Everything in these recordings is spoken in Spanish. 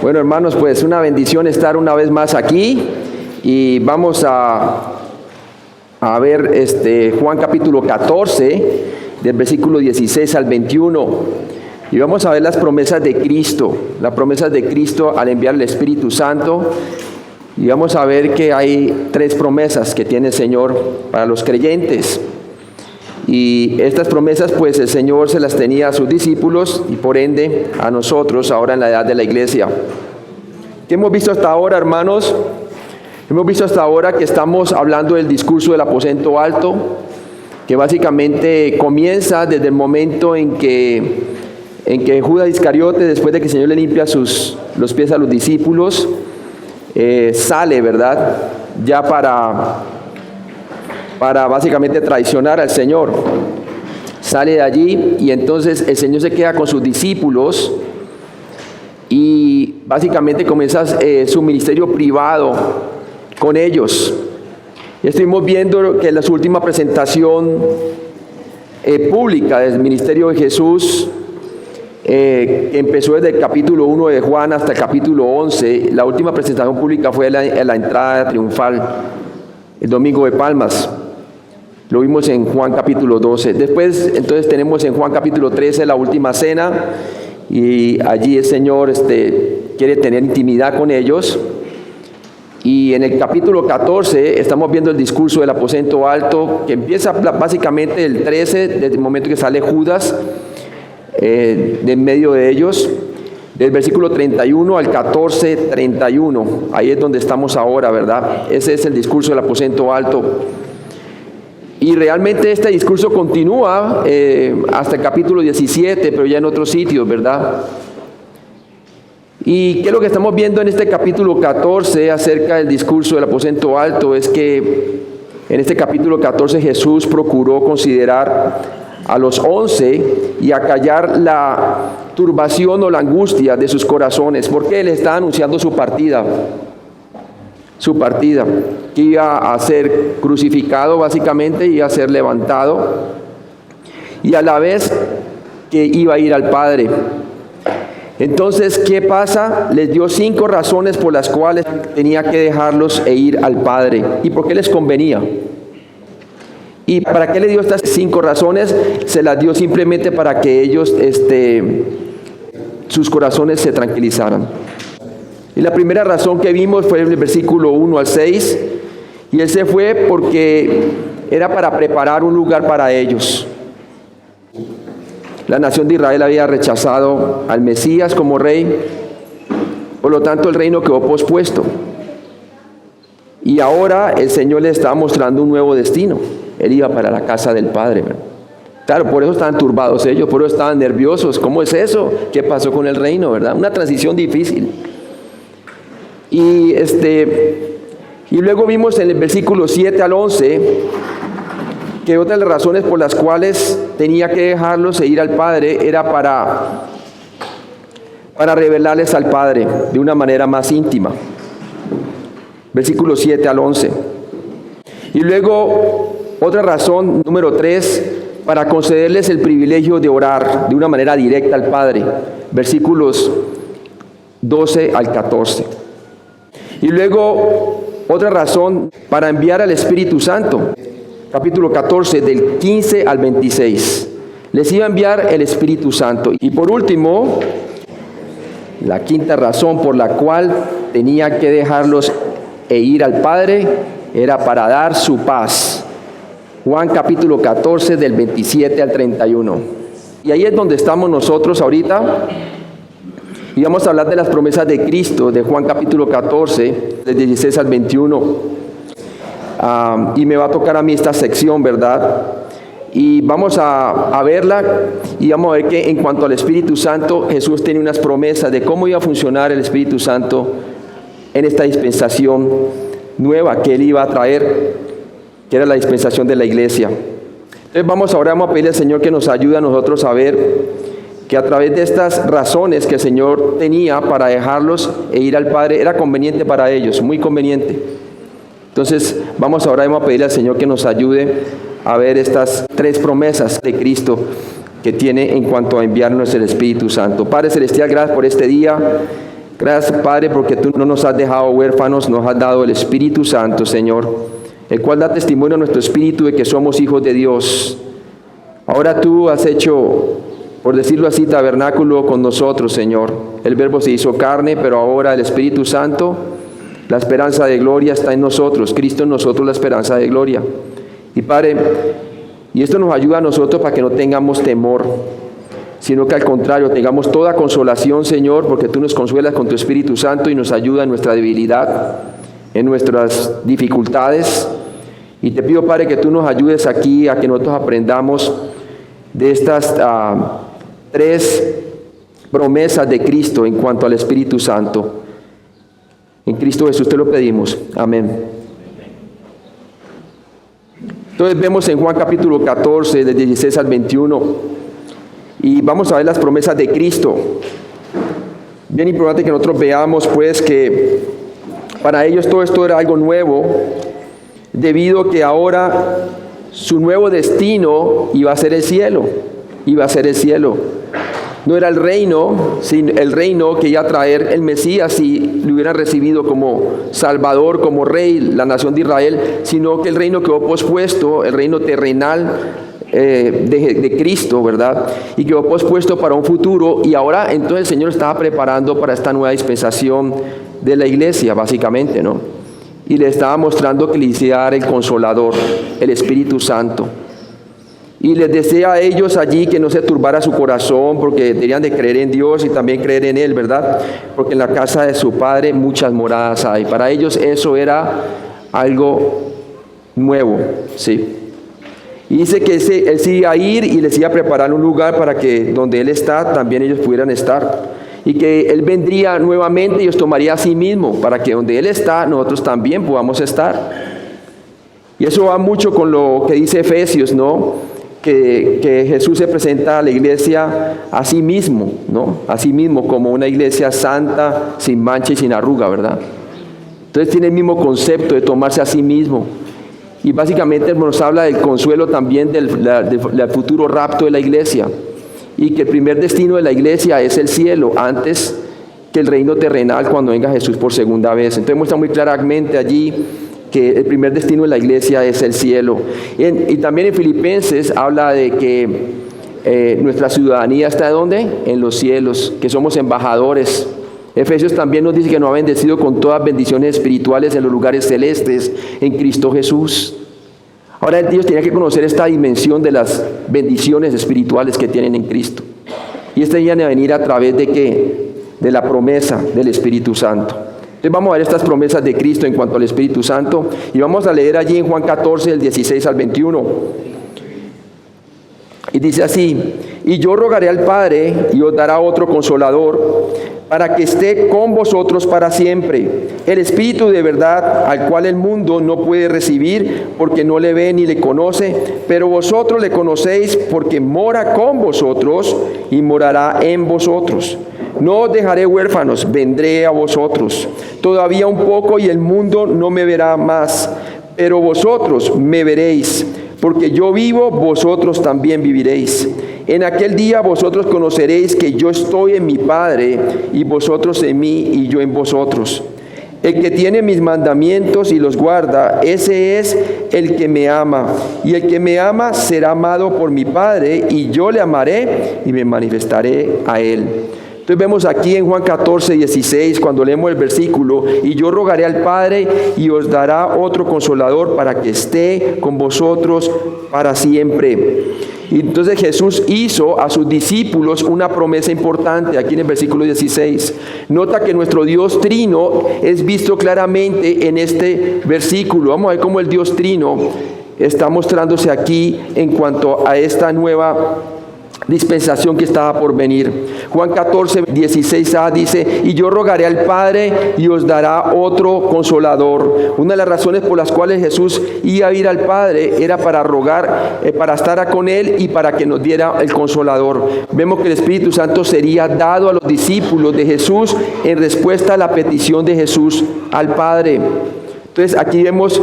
Bueno, hermanos, pues una bendición estar una vez más aquí y vamos a ver Juan capítulo 14 del versículo 16 al 21 y vamos a ver las promesas de Cristo, al enviar el Espíritu Santo, y vamos a ver que hay 3 promesas que tiene el Señor para los creyentes. Y estas promesas pues el Señor se las tenía a sus discípulos y por ende a nosotros ahora en la edad de la iglesia. ¿Qué hemos visto hasta ahora, hermanos? Hemos visto hasta ahora que estamos hablando del discurso del aposento alto, que básicamente comienza desde el momento en que Judas Iscariote, después de que el Señor le limpia los pies a los discípulos, sale, ¿verdad? Ya para básicamente traicionar al Señor. Sale de allí y entonces el Señor se queda con sus discípulos y básicamente comienza su ministerio privado con ellos. Y estuvimos viendo que en la última presentación pública del ministerio de Jesús, que empezó desde el capítulo 1 de Juan hasta el capítulo 11, la última presentación pública fue la entrada triunfal, el domingo de Palmas. Lo vimos en Juan capítulo 12. Después, entonces, tenemos en Juan capítulo 13 la última cena, y allí el Señor quiere tener intimidad con ellos. Y en el capítulo 14 estamos viendo el discurso del aposento alto, que empieza básicamente el 13, desde el momento que sale Judas de en medio de ellos, del versículo 31 al 14:31. Ahí es donde estamos ahora, ¿verdad? Ese es el discurso del aposento alto. Y realmente este discurso continúa hasta el capítulo 17, pero ya en otros sitios, ¿verdad? ¿Y qué es lo que estamos viendo en este capítulo 14 acerca del discurso del aposento alto? Es que en este capítulo 14 Jesús procuró considerar a los 11 y acallar la turbación o la angustia de sus corazones, porque Él está anunciando su partida, que iba a ser crucificado básicamente, iba a ser levantado, y a la vez que iba a ir al Padre. Entonces, ¿qué pasa? Les dio 5 razones por las cuales tenía que dejarlos e ir al Padre. ¿Y por qué les convenía? ¿Y para qué le dio estas 5 razones? Se las dio simplemente para que ellos, sus corazones se tranquilizaran. Y la primera razón que vimos fue en el versículo 1 al 6, y Él se fue porque era para preparar un lugar para ellos. La nación de Israel había rechazado al Mesías como rey, por lo tanto el reino quedó pospuesto. Y ahora el Señor les estaba mostrando un nuevo destino. Él iba para la casa del Padre, ¿verdad? Claro, por eso estaban turbados ellos, por eso estaban nerviosos. ¿Cómo es eso? ¿Qué pasó con el reino, verdad? Una transición difícil. Y luego vimos en el versículo 7 al 11 que otra de las razones por las cuales tenía que dejarlos e ir al Padre era para revelarles al Padre de una manera más íntima. Versículo 7 al 11. Y luego otra razón, número 3, para concederles el privilegio de orar de una manera directa al Padre. Versículos 12 al 14. Y luego otra razón, para enviar al Espíritu Santo. Capítulo 14, del 15 al 26. Les iba a enviar el Espíritu Santo. Y por último, la quinta razón por la cual tenía que dejarlos e ir al Padre era para dar su paz. Juan capítulo 14, del 27 al 31. Y ahí es donde estamos nosotros ahorita. Y vamos a hablar de las promesas de Cristo, de Juan capítulo 14, del 16 al 21. Y me va a tocar a mí esta sección, ¿verdad? Y vamos a verla y vamos a ver que en cuanto al Espíritu Santo, Jesús tiene unas promesas de cómo iba a funcionar el Espíritu Santo en esta dispensación nueva que Él iba a traer, que era la dispensación de la iglesia. Entonces vamos a pedirle al Señor que nos ayude a nosotros a ver que a través de estas razones que el Señor tenía para dejarlos e ir al Padre, era conveniente para ellos, muy conveniente. Entonces vamos a pedirle al Señor que nos ayude a ver estas 3 promesas de Cristo que tiene en cuanto a enviarnos el Espíritu Santo. Padre Celestial, gracias por este día. Gracias, Padre, porque tú no nos has dejado huérfanos, nos has dado el Espíritu Santo, Señor, el cual da testimonio a nuestro espíritu de que somos hijos de Dios. Ahora tú has hecho, por decirlo así, tabernáculo con nosotros, Señor. El Verbo se hizo carne, pero ahora el Espíritu Santo, la esperanza de gloria está en nosotros. Cristo en nosotros, la esperanza de gloria. Y Padre, y esto nos ayuda a nosotros para que no tengamos temor, sino que al contrario, tengamos toda consolación, Señor, porque tú nos consuelas con tu Espíritu Santo y nos ayuda en nuestra debilidad, en nuestras dificultades. Y te pido, Padre, que tú nos ayudes aquí a que nosotros aprendamos de estas 3 promesas de Cristo en cuanto al Espíritu Santo. En Cristo Jesús te lo pedimos. Amén. Entonces vemos en Juan capítulo 14, del 16 al 21, y vamos a ver las promesas de Cristo. Bien importante que nosotros veamos pues que para ellos todo esto era algo nuevo, debido a que ahora su nuevo destino iba a ser el cielo, iba a ser el cielo. No era el reino, sino el reino que iba a traer el Mesías si lo hubieran recibido como Salvador, como Rey, la nación de Israel, sino que el reino quedó pospuesto, el reino terrenal de Cristo, ¿verdad? Y quedó pospuesto para un futuro, y ahora entonces el Señor estaba preparando para esta nueva dispensación de la iglesia, básicamente, ¿no? Y le estaba mostrando que le hiciera dar el Consolador, el Espíritu Santo. Y les decía a ellos allí que no se turbara su corazón, porque tenían de creer en Dios y también creer en Él, ¿verdad? Porque en la casa de su Padre muchas moradas hay. Para ellos eso era algo nuevo, ¿sí? Y dice que Él se iba a ir y les iba a preparar un lugar para que donde Él está, también ellos pudieran estar. Y que Él vendría nuevamente y los tomaría a sí mismo, para que donde Él está, nosotros también podamos estar. Y eso va mucho con lo que dice Efesios, ¿no? Que Jesús se presenta a la iglesia a sí mismo, ¿no? A sí mismo, como una iglesia santa, sin mancha y sin arruga, ¿verdad? Entonces tiene el mismo concepto de tomarse a sí mismo. Y básicamente nos habla del consuelo también del futuro rapto de la iglesia. Y que el primer destino de la iglesia es el cielo, antes que el reino terrenal cuando venga Jesús por segunda vez. Entonces muestra muy claramente allí que el primer destino de la iglesia es el cielo. Y también en Filipenses habla de que nuestra ciudadanía está ¿dónde? En los cielos, que somos embajadores. Efesios también nos dice que nos ha bendecido con todas bendiciones espirituales en los lugares celestes en Cristo Jesús. Ahora ellos tenían que conocer esta dimensión de las bendiciones espirituales que tienen en Cristo. Y estas iban a venir a través de ¿qué? De la promesa del Espíritu Santo. Entonces vamos a ver estas promesas de Cristo en cuanto al Espíritu Santo. Y vamos a leer allí en Juan 14, del 16 al 21. Y dice así: y yo rogaré al Padre y os dará otro Consolador, para que esté con vosotros para siempre, el Espíritu de verdad, al cual el mundo no puede recibir, porque no le ve ni le conoce, pero vosotros le conocéis, porque mora con vosotros y morará en vosotros. No os dejaré huérfanos, vendré a vosotros. Todavía un poco y el mundo no me verá más, pero vosotros me veréis, porque yo vivo, vosotros también viviréis. En aquel día vosotros conoceréis que yo estoy en mi Padre, y vosotros en mí, y yo en vosotros. El que tiene mis mandamientos y los guarda, ese es el que me ama. Y el que me ama será amado por mi Padre, y yo le amaré y me manifestaré a él. Entonces vemos aquí en Juan 14, 16, cuando leemos el versículo: y yo rogaré al Padre y os dará otro Consolador para que esté con vosotros para siempre. Y entonces Jesús hizo a sus discípulos una promesa importante aquí en el versículo 16. Nota que nuestro Dios Trino es visto claramente en este versículo. Vamos a ver cómo el Dios Trino está mostrándose aquí en cuanto a esta nueva dispensación que estaba por venir. Juan 14, 16a dice: y yo rogaré al Padre y os dará otro Consolador. Una de las razones por las cuales Jesús iba a ir al Padre era para rogar, para estar con Él y para que nos diera el Consolador. Vemos que el Espíritu Santo sería dado a los discípulos de Jesús en respuesta a la petición de Jesús al Padre. Entonces aquí vemos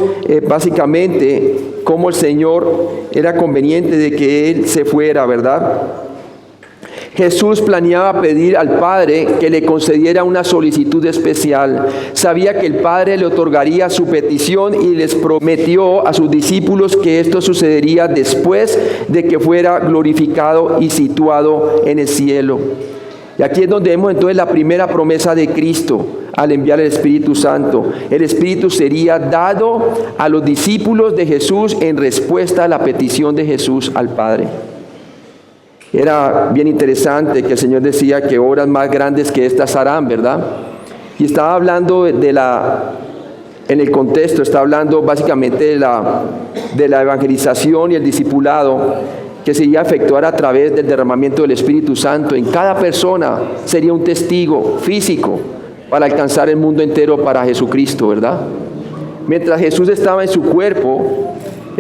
básicamente cómo el Señor era conveniente de que Él se fuera, ¿verdad? Jesús planeaba pedir al Padre que le concediera una solicitud especial. Sabía que el Padre le otorgaría su petición y les prometió a sus discípulos que esto sucedería después de que fuera glorificado y situado en el cielo. Y aquí es donde vemos entonces la primera promesa de Cristo al enviar el Espíritu Santo. El Espíritu sería dado a los discípulos de Jesús en respuesta a la petición de Jesús al Padre. Era bien interesante que el Señor decía que obras más grandes que estas harán, ¿verdad? Y estaba hablando en el contexto, está hablando básicamente de la evangelización y el discipulado que se iba a efectuar a través del derramamiento del Espíritu Santo. En cada persona sería un testigo físico para alcanzar el mundo entero para Jesucristo, ¿verdad? Mientras Jesús estaba en su cuerpo,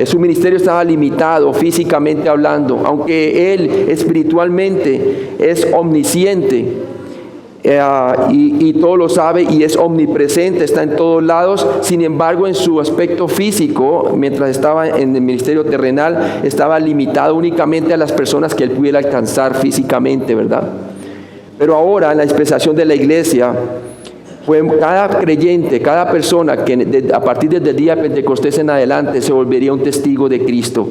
su ministerio estaba limitado físicamente hablando, aunque Él espiritualmente es omnisciente y todo lo sabe y es omnipresente, está en todos lados. Sin embargo, en su aspecto físico, mientras estaba en el ministerio terrenal, estaba limitado únicamente a las personas que Él pudiera alcanzar físicamente, ¿verdad? Pero ahora, en la dispensación de la iglesia, pues cada creyente, cada persona que a partir del día de Pentecostés en adelante se volvería un testigo de Cristo.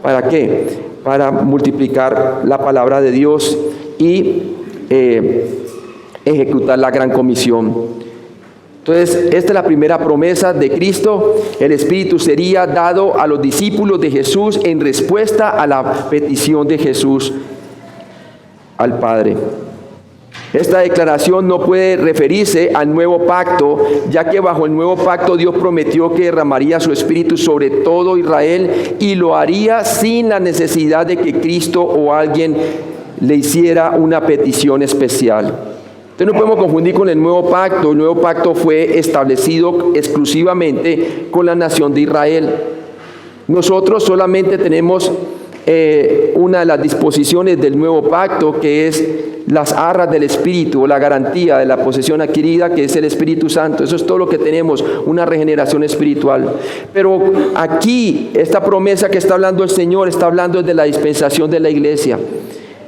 ¿Para qué? Para multiplicar la palabra de Dios y ejecutar la gran comisión. Entonces, esta es la primera promesa de Cristo. El Espíritu sería dado a los discípulos de Jesús en respuesta a la petición de Jesús al Padre. Esta declaración no puede referirse al nuevo pacto, ya que bajo el nuevo pacto Dios prometió que derramaría su Espíritu sobre todo Israel y lo haría sin la necesidad de que Cristo o alguien le hiciera una petición especial. Entonces no podemos confundir con el nuevo pacto. El nuevo pacto fue establecido exclusivamente con la nación de Israel. Nosotros solamente tenemos una de las disposiciones del nuevo pacto, que es las arras del Espíritu, o la garantía de la posesión adquirida, que es el Espíritu Santo. Eso es todo lo que tenemos, una regeneración espiritual. Pero aquí, esta promesa que está hablando el Señor, está hablando de la dispensación de la iglesia,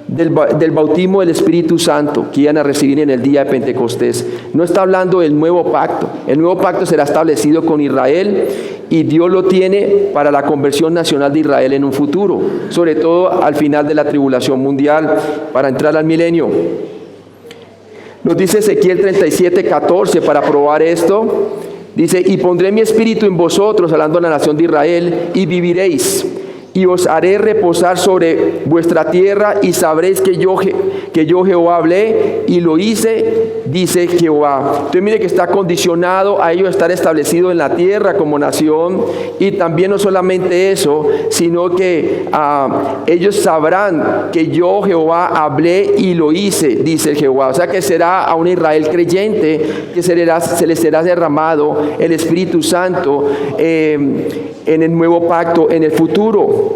del bautismo del Espíritu Santo que iban a recibir en el día de Pentecostés. No está hablando del nuevo pacto. El nuevo pacto será establecido con Israel y Dios lo tiene para la conversión nacional de Israel en un futuro, sobre todo al final de la tribulación mundial, para entrar al milenio. Nos dice Ezequiel 37:14 para probar esto. Dice: y pondré mi espíritu en vosotros, hablando de la nación de Israel, y viviréis. Y os haré reposar sobre vuestra tierra, y sabréis que yo Jehová hablé y lo hice, dice Jehová. Entonces mire que está condicionado a ellos estar establecido en la tierra como nación, y también no solamente eso, sino que ellos sabrán que yo Jehová hablé y lo hice, dice Jehová. O sea que será a un Israel creyente que se le será derramado el Espíritu Santo en el nuevo pacto en el futuro.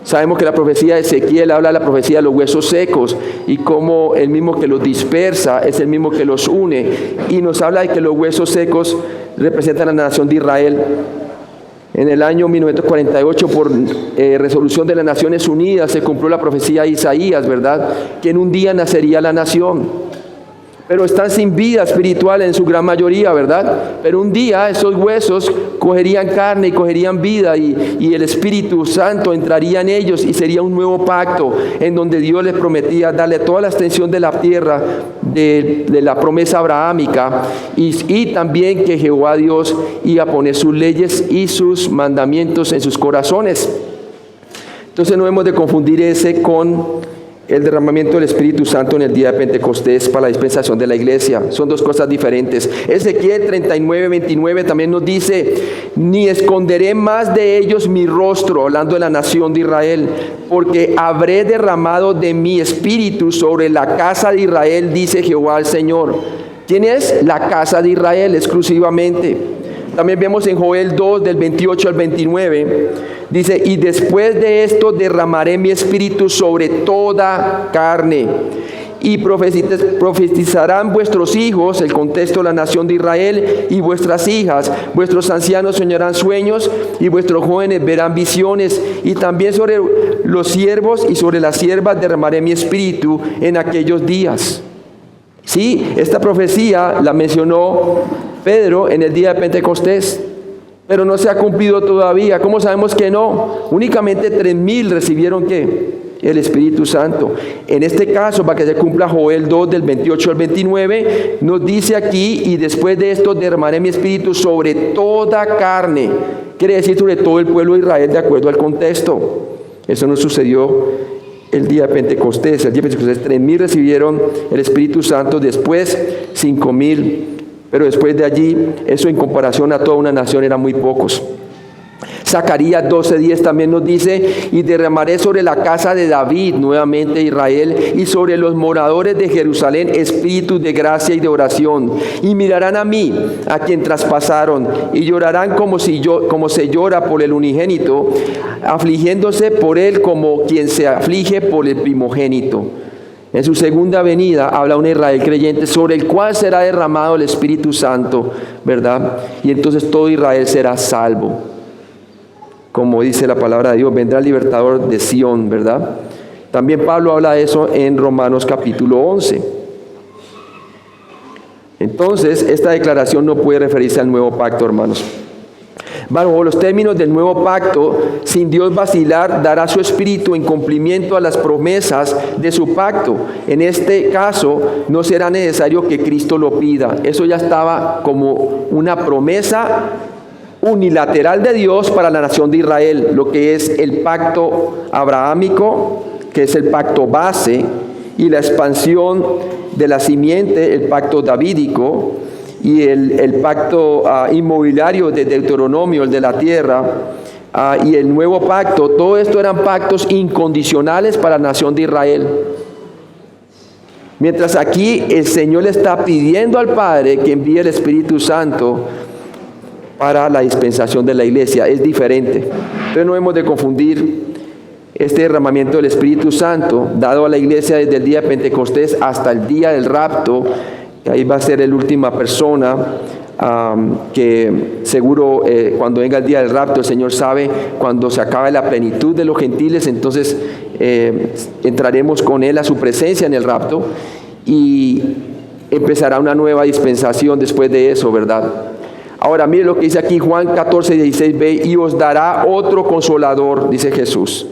Sabemos que la profecía de Ezequiel habla de la profecía de los huesos secos y cómo el mismo que los dispersa es el mismo que los une, y nos habla de que los huesos secos representan a la nación de Israel. En el año 1948, por resolución de las Naciones Unidas, se cumplió la profecía de Isaías, ¿verdad? Que en un día nacería la nación. Pero están sin vida espiritual en su gran mayoría, ¿verdad? Pero un día esos huesos cogerían carne y cogerían vida, y el Espíritu Santo entraría en ellos, y sería un nuevo pacto en donde Dios les prometía darle toda la extensión de la tierra de la promesa abrahámica, y también que Jehová Dios iba a poner sus leyes y sus mandamientos en sus corazones. Entonces no hemos de confundir ese con el derramamiento del Espíritu Santo en el día de Pentecostés para la dispensación de la iglesia. Son dos cosas diferentes. Ezequiel 39:29 también nos dice: ni esconderé más de ellos mi rostro, hablando de la nación de Israel, porque habré derramado de mi espíritu sobre la casa de Israel, dice Jehová el Señor. ¿Quién es? La casa de Israel exclusivamente. También vemos en Joel 2, del 28 al 29, dice: y después de esto derramaré mi espíritu sobre toda carne, y profetizarán vuestros hijos, el contexto de la nación de Israel, y vuestras hijas. Vuestros ancianos soñarán sueños y vuestros jóvenes verán visiones. Y también sobre los siervos y sobre las siervas derramaré mi espíritu en aquellos días. Sí, esta profecía la mencionó Pedro en el día de Pentecostés, pero no se ha cumplido todavía. ¿Cómo sabemos que no? Únicamente 3,000 recibieron ¿qué? El Espíritu Santo. En este caso, para que se cumpla Joel 2 del 28 al 29, nos dice aquí: y después de esto derramaré mi espíritu sobre toda carne. Quiere decir sobre todo el pueblo de Israel, de acuerdo al contexto. Eso no sucedió el día de Pentecostés. El día de Pentecostés 3,000 recibieron el Espíritu Santo, después 5,000, pero después de allí, eso en comparación a toda una nación eran muy pocos. Zacarías 12:10 también nos dice: y derramaré sobre la casa de David, nuevamente Israel, y sobre los moradores de Jerusalén espíritus de gracia y de oración, y mirarán a mí, a quien traspasaron, y llorarán como se llora por el unigénito, afligiéndose por él como quien se aflige por el primogénito. En su segunda venida habla un Israel creyente sobre el cual será derramado el Espíritu Santo, ¿verdad? Y entonces todo Israel será salvo. Como dice la palabra de Dios, vendrá el libertador de Sión, ¿verdad? También Pablo habla de eso en Romanos capítulo 11. Entonces, esta declaración no puede referirse al nuevo pacto, hermanos. Bajo los términos del nuevo pacto, sin Dios vacilar, dará su espíritu en cumplimiento a las promesas de su pacto. En este caso, no será necesario que Cristo lo pida. Eso ya estaba como una promesa unilateral de Dios para la nación de Israel, lo que es el pacto abrahámico, que es el pacto base, y la expansión de la simiente, el pacto davídico, y el pacto inmobiliario de Deuteronomio, el de la tierra, y el nuevo pacto. Todo esto eran pactos incondicionales para la nación de Israel. Mientras aquí el Señor le está pidiendo al Padre que envíe el Espíritu Santo para la dispensación de la iglesia. Es diferente. Entonces no hemos de confundir este derramamiento del Espíritu Santo dado a la iglesia desde el día de Pentecostés hasta el día del rapto. Ahí va a ser la última persona que seguro cuando venga el día del rapto, el Señor sabe, cuando se acabe la plenitud de los gentiles, entonces entraremos con Él a su presencia en el rapto y empezará una nueva dispensación después de eso, ¿verdad? Ahora, mire lo que dice aquí Juan 14:16b: y os dará otro consolador, dice Jesús.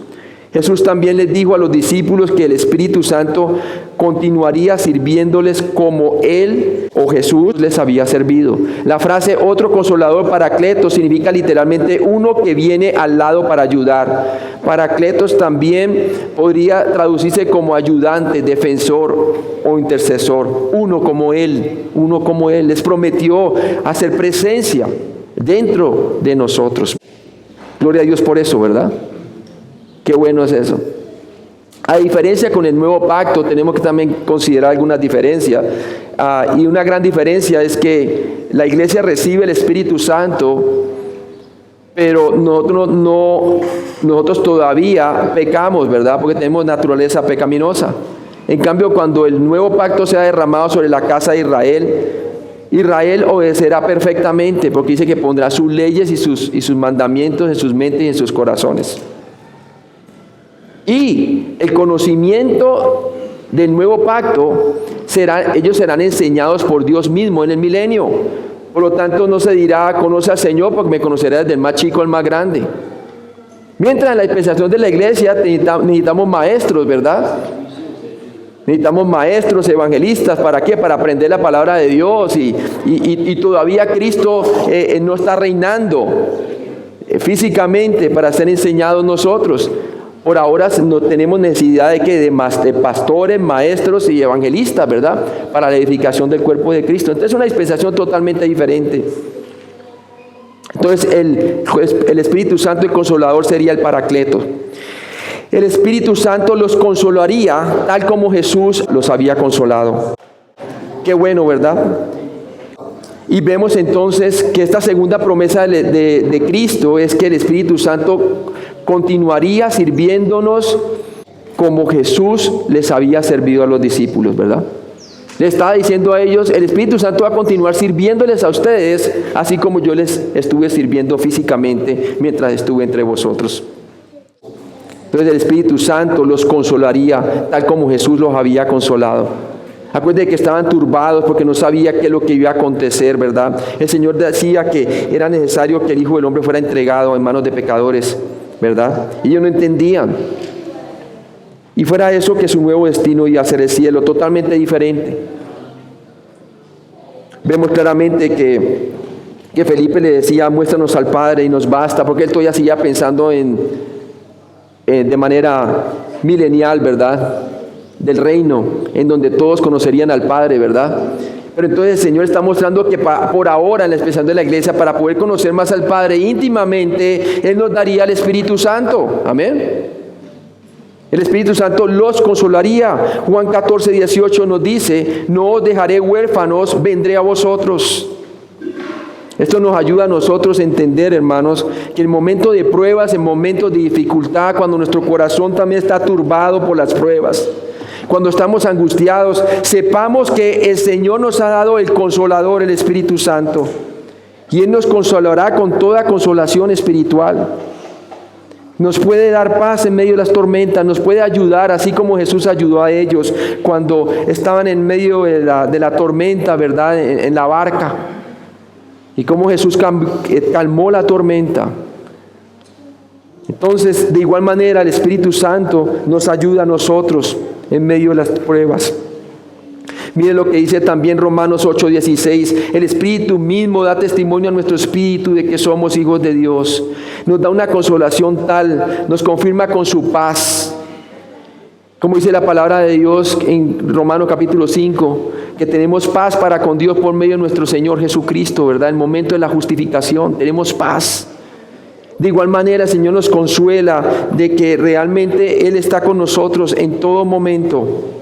Jesús también les dijo a los discípulos que el Espíritu Santo continuaría sirviéndoles como Él o Jesús les había servido. La frase otro consolador, paracletos, significa literalmente uno que viene al lado para ayudar. Paracletos también podría traducirse como ayudante, defensor o intercesor. Uno como Él les prometió hacer presencia dentro de nosotros. Gloria a Dios por eso, ¿verdad? Qué bueno es eso. A diferencia con el nuevo pacto, tenemos que también considerar algunas diferencias. Y una gran diferencia es que la iglesia recibe el Espíritu Santo, pero nosotros todavía pecamos, ¿verdad? Porque tenemos naturaleza pecaminosa. En cambio, cuando el nuevo pacto sea derramado sobre la casa de Israel, Israel obedecerá perfectamente, porque dice que pondrá sus leyes y sus mandamientos en sus mentes y en sus corazones. Y el conocimiento del nuevo pacto ellos serán enseñados por Dios mismo en el milenio. Por lo tanto, no se dirá conoce al Señor, porque me conocerá desde el más chico al más grande. Mientras en la dispensación de la iglesia necesitamos maestros, ¿verdad? Necesitamos maestros, evangelistas. ¿Para qué? Para aprender la palabra de Dios. Y todavía Cristo no está reinando físicamente para ser enseñados nosotros. Por ahora no tenemos necesidad de pastores, maestros y evangelistas, ¿verdad? Para la edificación del cuerpo de Cristo. Entonces es una dispensación totalmente diferente. Entonces el Espíritu Santo, el Consolador, sería el Paracleto. El Espíritu Santo los consolaría tal como Jesús los había consolado. Qué bueno, ¿verdad? Y vemos entonces que esta segunda promesa de Cristo es que el Espíritu Santo continuaría sirviéndonos como Jesús les había servido a los discípulos, ¿verdad? Le estaba diciendo a ellos, el Espíritu Santo va a continuar sirviéndoles a ustedes, así como yo les estuve sirviendo físicamente mientras estuve entre vosotros. Entonces el Espíritu Santo los consolaría, tal como Jesús los había consolado. Acuérdense que estaban turbados porque no sabía qué es lo que iba a acontecer, ¿verdad? El Señor decía que era necesario que el Hijo del Hombre fuera entregado en manos de pecadores, ¿verdad? Y ellos no entendían. Y fuera eso que su nuevo destino iba a ser el cielo, totalmente diferente. Vemos claramente que Felipe le decía, muéstranos al Padre y nos basta, porque él todavía seguía pensando de manera milenial, ¿verdad? Del reino, en donde todos conocerían al Padre, ¿verdad? Pero entonces el Señor está mostrando que por ahora, en la expresión de la iglesia, para poder conocer más al Padre íntimamente, Él nos daría el Espíritu Santo. Amén. El Espíritu Santo los consolaría. Juan 14:18 nos dice, no os dejaré huérfanos, vendré a vosotros. Esto nos ayuda a nosotros a entender, hermanos, que en momentos de pruebas, en momentos de dificultad, cuando nuestro corazón también está turbado por las pruebas, cuando estamos angustiados, sepamos que el Señor nos ha dado el Consolador, el Espíritu Santo, y Él nos consolará con toda consolación espiritual. Nos puede dar paz en medio de las tormentas, nos puede ayudar, así como Jesús ayudó a ellos cuando estaban en medio de la tormenta, ¿verdad? En la barca. Y cómo Jesús calmó la tormenta. Entonces, de igual manera, el Espíritu Santo nos ayuda a nosotros en medio de las pruebas. Mire lo que dice también Romanos 8:16. El Espíritu mismo da testimonio a nuestro espíritu de que somos hijos de Dios. Nos da una consolación tal, nos confirma con su paz. Como dice la palabra de Dios en Romanos capítulo 5, que tenemos paz para con Dios por medio de nuestro Señor Jesucristo, ¿verdad? En el momento de la justificación tenemos paz. De igual manera el Señor nos consuela de que realmente Él está con nosotros en todo momento.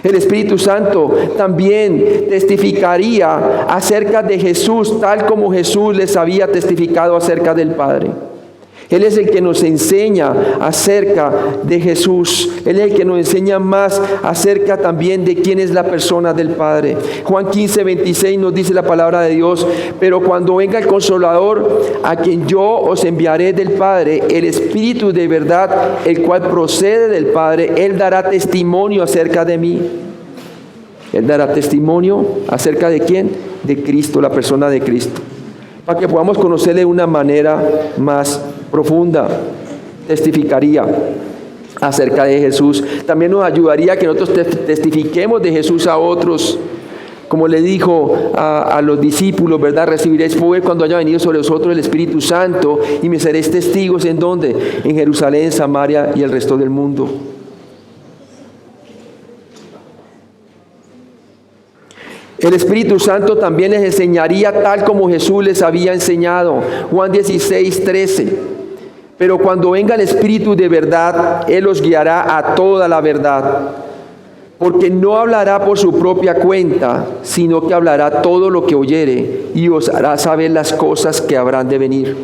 El Espíritu Santo también testificaría acerca de Jesús, tal como Jesús les había testificado acerca del Padre. Él es el que nos enseña acerca de Jesús. Él es el que nos enseña más acerca también de quién es la persona del Padre. Juan 15:26 nos dice la palabra de Dios, pero cuando venga el Consolador, a quien yo os enviaré del Padre, el Espíritu de verdad, el cual procede del Padre, Él dará testimonio acerca de mí. Él dará testimonio acerca de quién, de Cristo, la persona de Cristo, para que podamos conocerle de una manera más profunda. Testificaría acerca de Jesús. También nos ayudaría a que nosotros testifiquemos de Jesús a otros. Como le dijo a los discípulos, ¿verdad? Recibiréis poder cuando haya venido sobre vosotros el Espíritu Santo y me seréis testigos. ¿En dónde? En Jerusalén, Samaria y el resto del mundo. El Espíritu Santo también les enseñaría tal como Jesús les había enseñado. Juan 16:13. Pero cuando venga el Espíritu de verdad, Él os guiará a toda la verdad. Porque no hablará por su propia cuenta, sino que hablará todo lo que oyere y os hará saber las cosas que habrán de venir.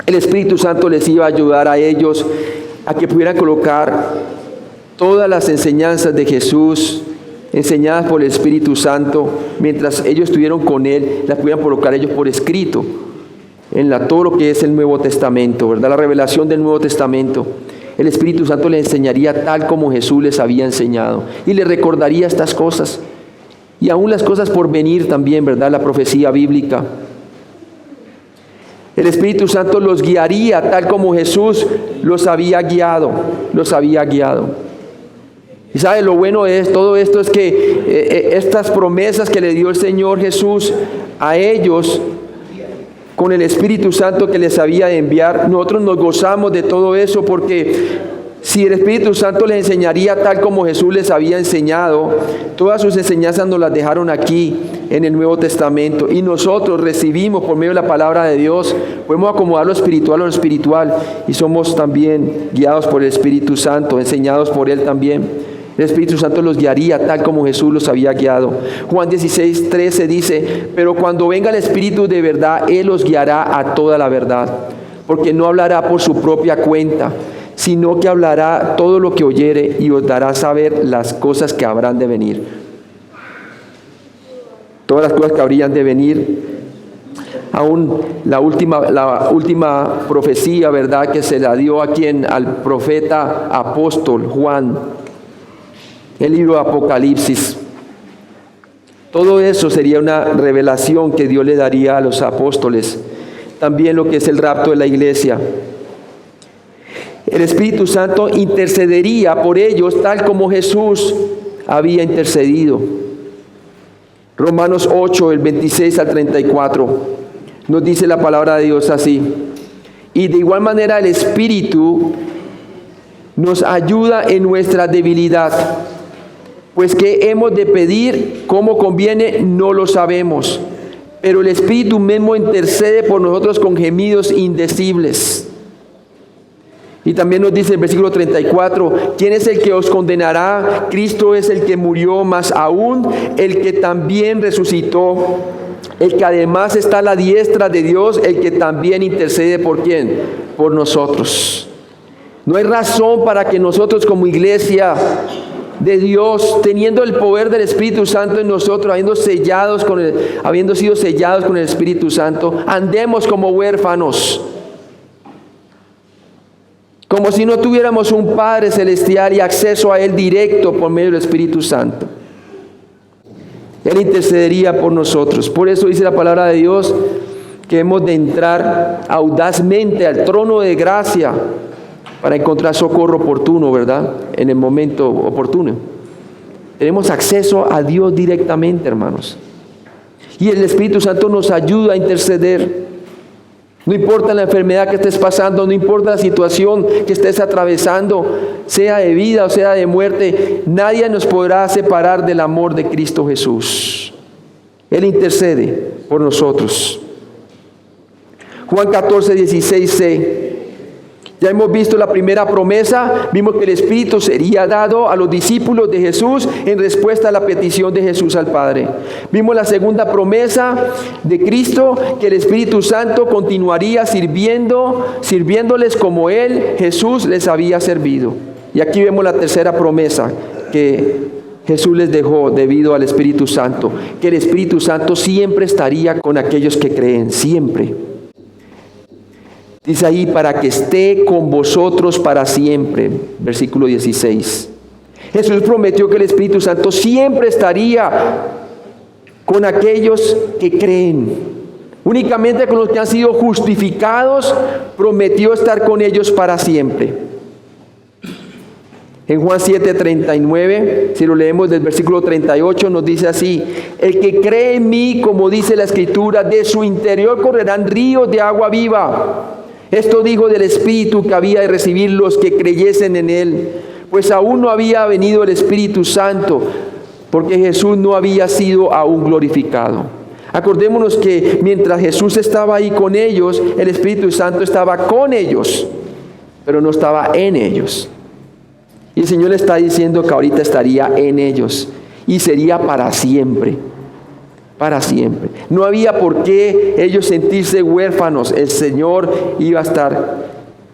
El Espíritu Santo les iba a ayudar a ellos a que pudieran colocar todas las enseñanzas de Jesús, enseñadas por el Espíritu Santo, mientras ellos estuvieron con Él, las pudieran colocar ellos por escrito en todo lo que es el Nuevo Testamento, ¿verdad? La revelación del Nuevo Testamento. El Espíritu Santo les enseñaría tal como Jesús les había enseñado y les recordaría estas cosas y aún las cosas por venir también, ¿verdad? La profecía bíblica. El Espíritu Santo los guiaría tal como Jesús los había guiado, Y ¿sabe lo bueno de todo esto? Es que estas promesas que le dio el Señor Jesús a ellos con el Espíritu Santo que les había de enviar, nosotros nos gozamos de todo eso, porque si el Espíritu Santo les enseñaría tal como Jesús les había enseñado, todas sus enseñanzas nos las dejaron aquí en el Nuevo Testamento, y nosotros recibimos por medio de la palabra de Dios, podemos acomodar lo espiritual a lo espiritual, y somos también guiados por el Espíritu Santo, enseñados por Él también. El Espíritu Santo los guiaría tal como Jesús los había guiado. Juan 16:13 dice, pero cuando venga el Espíritu de verdad, Él los guiará a toda la verdad, porque no hablará por su propia cuenta, sino que hablará todo lo que oyere y os dará a saber las cosas que habrán de venir. Todas las cosas que habrían de venir. Aún la última profecía, ¿verdad?, que se la dio al profeta apóstol Juan, el libro de Apocalipsis. Todo eso sería una revelación que Dios le daría a los apóstoles. También lo que es el rapto de la iglesia. El Espíritu Santo intercedería por ellos tal como Jesús había intercedido. Romanos 8, el 26 al 34. Nos dice la palabra de Dios así: y de igual manera el Espíritu nos ayuda en nuestra debilidad, pues que hemos de pedir como conviene no lo sabemos, pero el Espíritu mismo intercede por nosotros con gemidos indecibles. Y también nos dice el versículo 34, ¿quién es el que os condenará? Cristo es el que murió, más aún el que también resucitó, el que además está a la diestra de Dios, el que también intercede ¿por quién? Por nosotros. No hay razón para que nosotros como iglesia de Dios, teniendo el poder del Espíritu Santo en nosotros, habiendo sido sellados con el Espíritu Santo, andemos como huérfanos, como si no tuviéramos un Padre Celestial y acceso a Él directo por medio del Espíritu Santo. Él intercedería por nosotros. Por eso dice la palabra de Dios que hemos de entrar audazmente al trono de gracia para encontrar socorro oportuno, ¿verdad?, en el momento oportuno. Tenemos acceso a Dios directamente, hermanos. Y el Espíritu Santo nos ayuda a interceder. No importa la enfermedad que estés pasando, no importa la situación que estés atravesando, sea de vida o sea de muerte, nadie nos podrá separar del amor de Cristo Jesús. Él intercede por nosotros. Juan 14, 16c. Ya hemos visto la primera promesa, vimos que el Espíritu sería dado a los discípulos de Jesús en respuesta a la petición de Jesús al Padre. Vimos la segunda promesa de Cristo, que el Espíritu Santo continuaría sirviéndoles como Él, Jesús, les había servido. Y aquí vemos la tercera promesa que Jesús les dejó debido al Espíritu Santo, que el Espíritu Santo siempre estaría con aquellos que creen, siempre. Dice ahí, para que esté con vosotros para siempre, versículo 16. Jesús prometió que el Espíritu Santo siempre estaría con aquellos que creen. Únicamente con los que han sido justificados, prometió estar con ellos para siempre. En Juan 7:39, si lo leemos del versículo 38, nos dice así: el que cree en mí, como dice la Escritura, de su interior correrán ríos de agua viva. Esto dijo del Espíritu que había de recibir los que creyesen en Él, pues aún no había venido el Espíritu Santo, porque Jesús no había sido aún glorificado. Acordémonos que mientras Jesús estaba ahí con ellos, el Espíritu Santo estaba con ellos, pero no estaba en ellos. Y el Señor le está diciendo que ahorita estaría en ellos y sería para siempre. Para siempre. No había por qué ellos sentirse huérfanos. El Señor iba a estar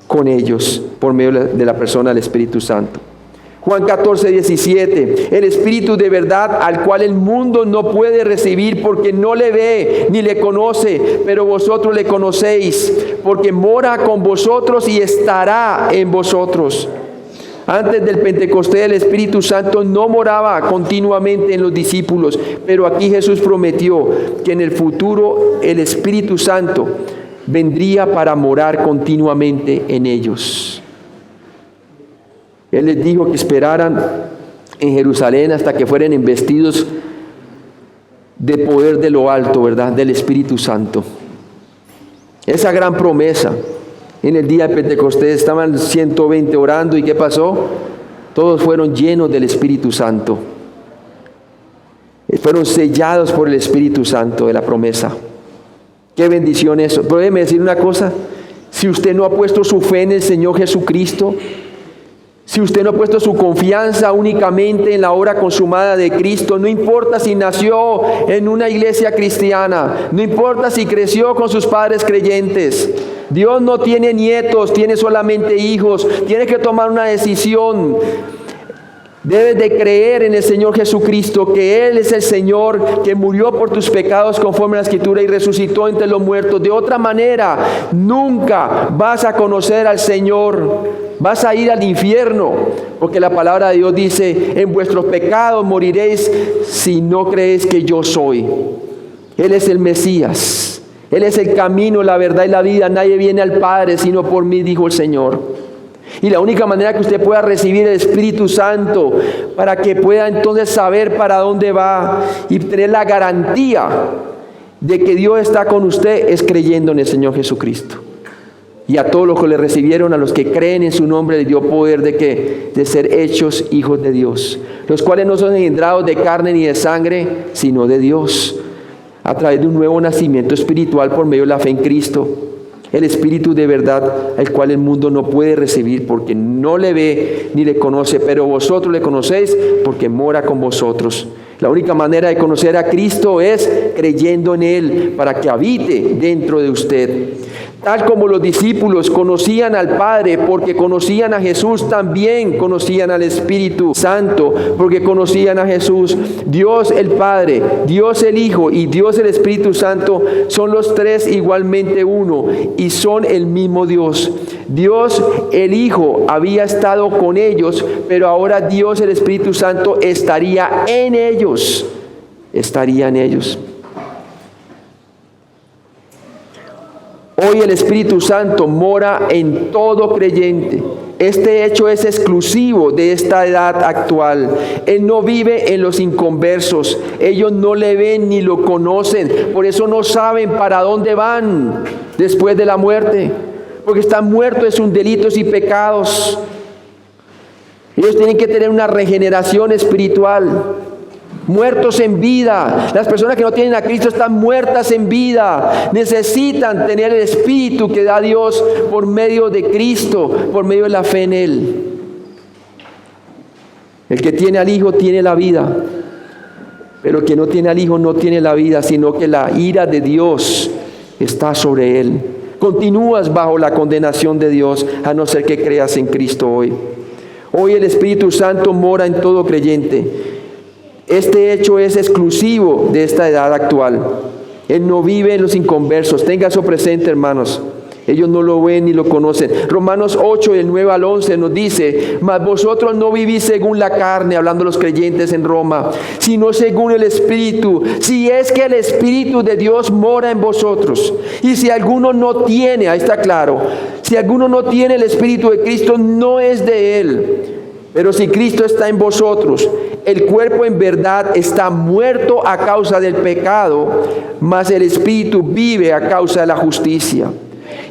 con ellos por medio de la persona del Espíritu Santo. Juan 14, 17. El Espíritu de verdad, al cual el mundo no puede recibir porque no le ve ni le conoce, pero vosotros le conocéis, porque mora con vosotros y estará en vosotros. Antes del Pentecostés, el Espíritu Santo no moraba continuamente en los discípulos, pero aquí Jesús prometió que en el futuro el Espíritu Santo vendría para morar continuamente en ellos. Él les dijo que esperaran en Jerusalén hasta que fueran investidos de poder de lo alto, ¿verdad?, del Espíritu Santo. Esa gran promesa. En el día de Pentecostés estaban 120 orando, ¿y qué pasó? Todos fueron llenos del Espíritu Santo. Fueron sellados por el Espíritu Santo de la promesa. Qué bendición eso. Pero déjeme decir una cosa: si usted no ha puesto su fe en el Señor Jesucristo, si usted no ha puesto su confianza únicamente en la obra consumada de Cristo, no importa si nació en una iglesia cristiana, no importa si creció con sus padres creyentes, Dios no tiene nietos, tiene solamente hijos. Tienes que tomar una decisión. Debes de creer en el Señor Jesucristo, que Él es el Señor, que murió por tus pecados conforme a la Escritura y resucitó entre los muertos. De otra manera, nunca vas a conocer al Señor. Vas a ir al infierno, porque la palabra de Dios dice, en vuestros pecados moriréis si no creéis que yo soy. Él es el Mesías. Él es el camino, la verdad y la vida. Nadie viene al Padre sino por mí, dijo el Señor. Y la única manera que usted pueda recibir el Espíritu Santo, para que pueda entonces saber para dónde va y tener la garantía de que Dios está con usted, es creyendo en el Señor Jesucristo. Y a todos los que le recibieron, a los que creen en su nombre, le dio poder de ser hechos hijos de Dios, los cuales no son engendrados de carne ni de sangre, sino de Dios, a través de un nuevo nacimiento espiritual por medio de la fe en Cristo. El Espíritu de verdad, al cual el mundo no puede recibir porque no le ve ni le conoce, pero vosotros le conocéis porque mora con vosotros. La única manera de conocer a Cristo es creyendo en Él, para que habite dentro de usted. Tal como los discípulos conocían al Padre porque conocían a Jesús, también conocían al Espíritu Santo porque conocían a Jesús. Dios el Padre, Dios el Hijo y Dios el Espíritu Santo son los tres igualmente uno y son el mismo Dios. Dios el Hijo había estado con ellos, pero ahora Dios el Espíritu Santo estaría en ellos. Estaría en ellos. Hoy el Espíritu Santo mora en todo creyente. Este hecho es exclusivo de esta edad actual. Él no vive en los inconversos. Ellos no le ven ni lo conocen. Por eso no saben para dónde van después de la muerte. Porque están muertos en sus delitos y pecados. Ellos tienen que tener una regeneración espiritual. Muertos en vida. Las personas que no tienen a Cristo están muertas en vida. Necesitan tener el Espíritu que da Dios por medio de Cristo, por medio de la fe en Él. El que tiene al Hijo tiene la vida, pero el que no tiene al Hijo no tiene la vida, sino que la ira de Dios está sobre él. Continúas bajo la condenación de Dios, a no ser que creas en Cristo hoy. Hoy el Espíritu Santo mora en todo creyente. Este hecho es exclusivo de esta edad actual. Él no vive en los inconversos. Tenga eso presente, hermanos. Ellos no lo ven ni lo conocen. Romanos 8, del 9 al 11 nos dice: mas vosotros no vivís según la carne, hablando de los creyentes en Roma, sino según el Espíritu. Si es que el Espíritu de Dios mora en vosotros. Y si alguno no tiene, ahí está claro, si alguno no tiene el Espíritu de Cristo, no es de Él. Pero si Cristo está en vosotros, el cuerpo en verdad está muerto a causa del pecado, mas el Espíritu vive a causa de la justicia.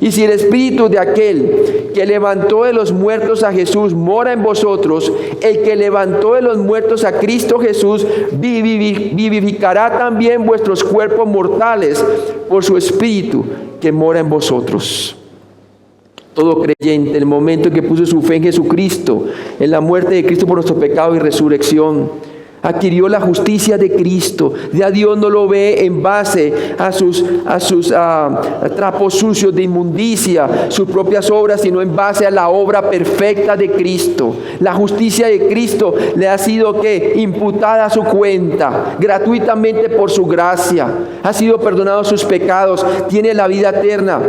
Y si el Espíritu de aquel que levantó de los muertos a Jesús mora en vosotros, el que levantó de los muertos a Cristo Jesús vivificará también vuestros cuerpos mortales por su Espíritu que mora en vosotros. Todo creyente, en el momento en que puso su fe en Jesucristo, en la muerte de Cristo por nuestro pecado y resurrección, adquirió la justicia de Cristo. Ya Dios no lo ve en base a sus trapos sucios de inmundicia, sus propias obras, sino en base a la obra perfecta de Cristo. La justicia de Cristo le ha sido imputada a su cuenta gratuitamente por su gracia. Ha sido perdonado sus pecados, tiene la vida eterna.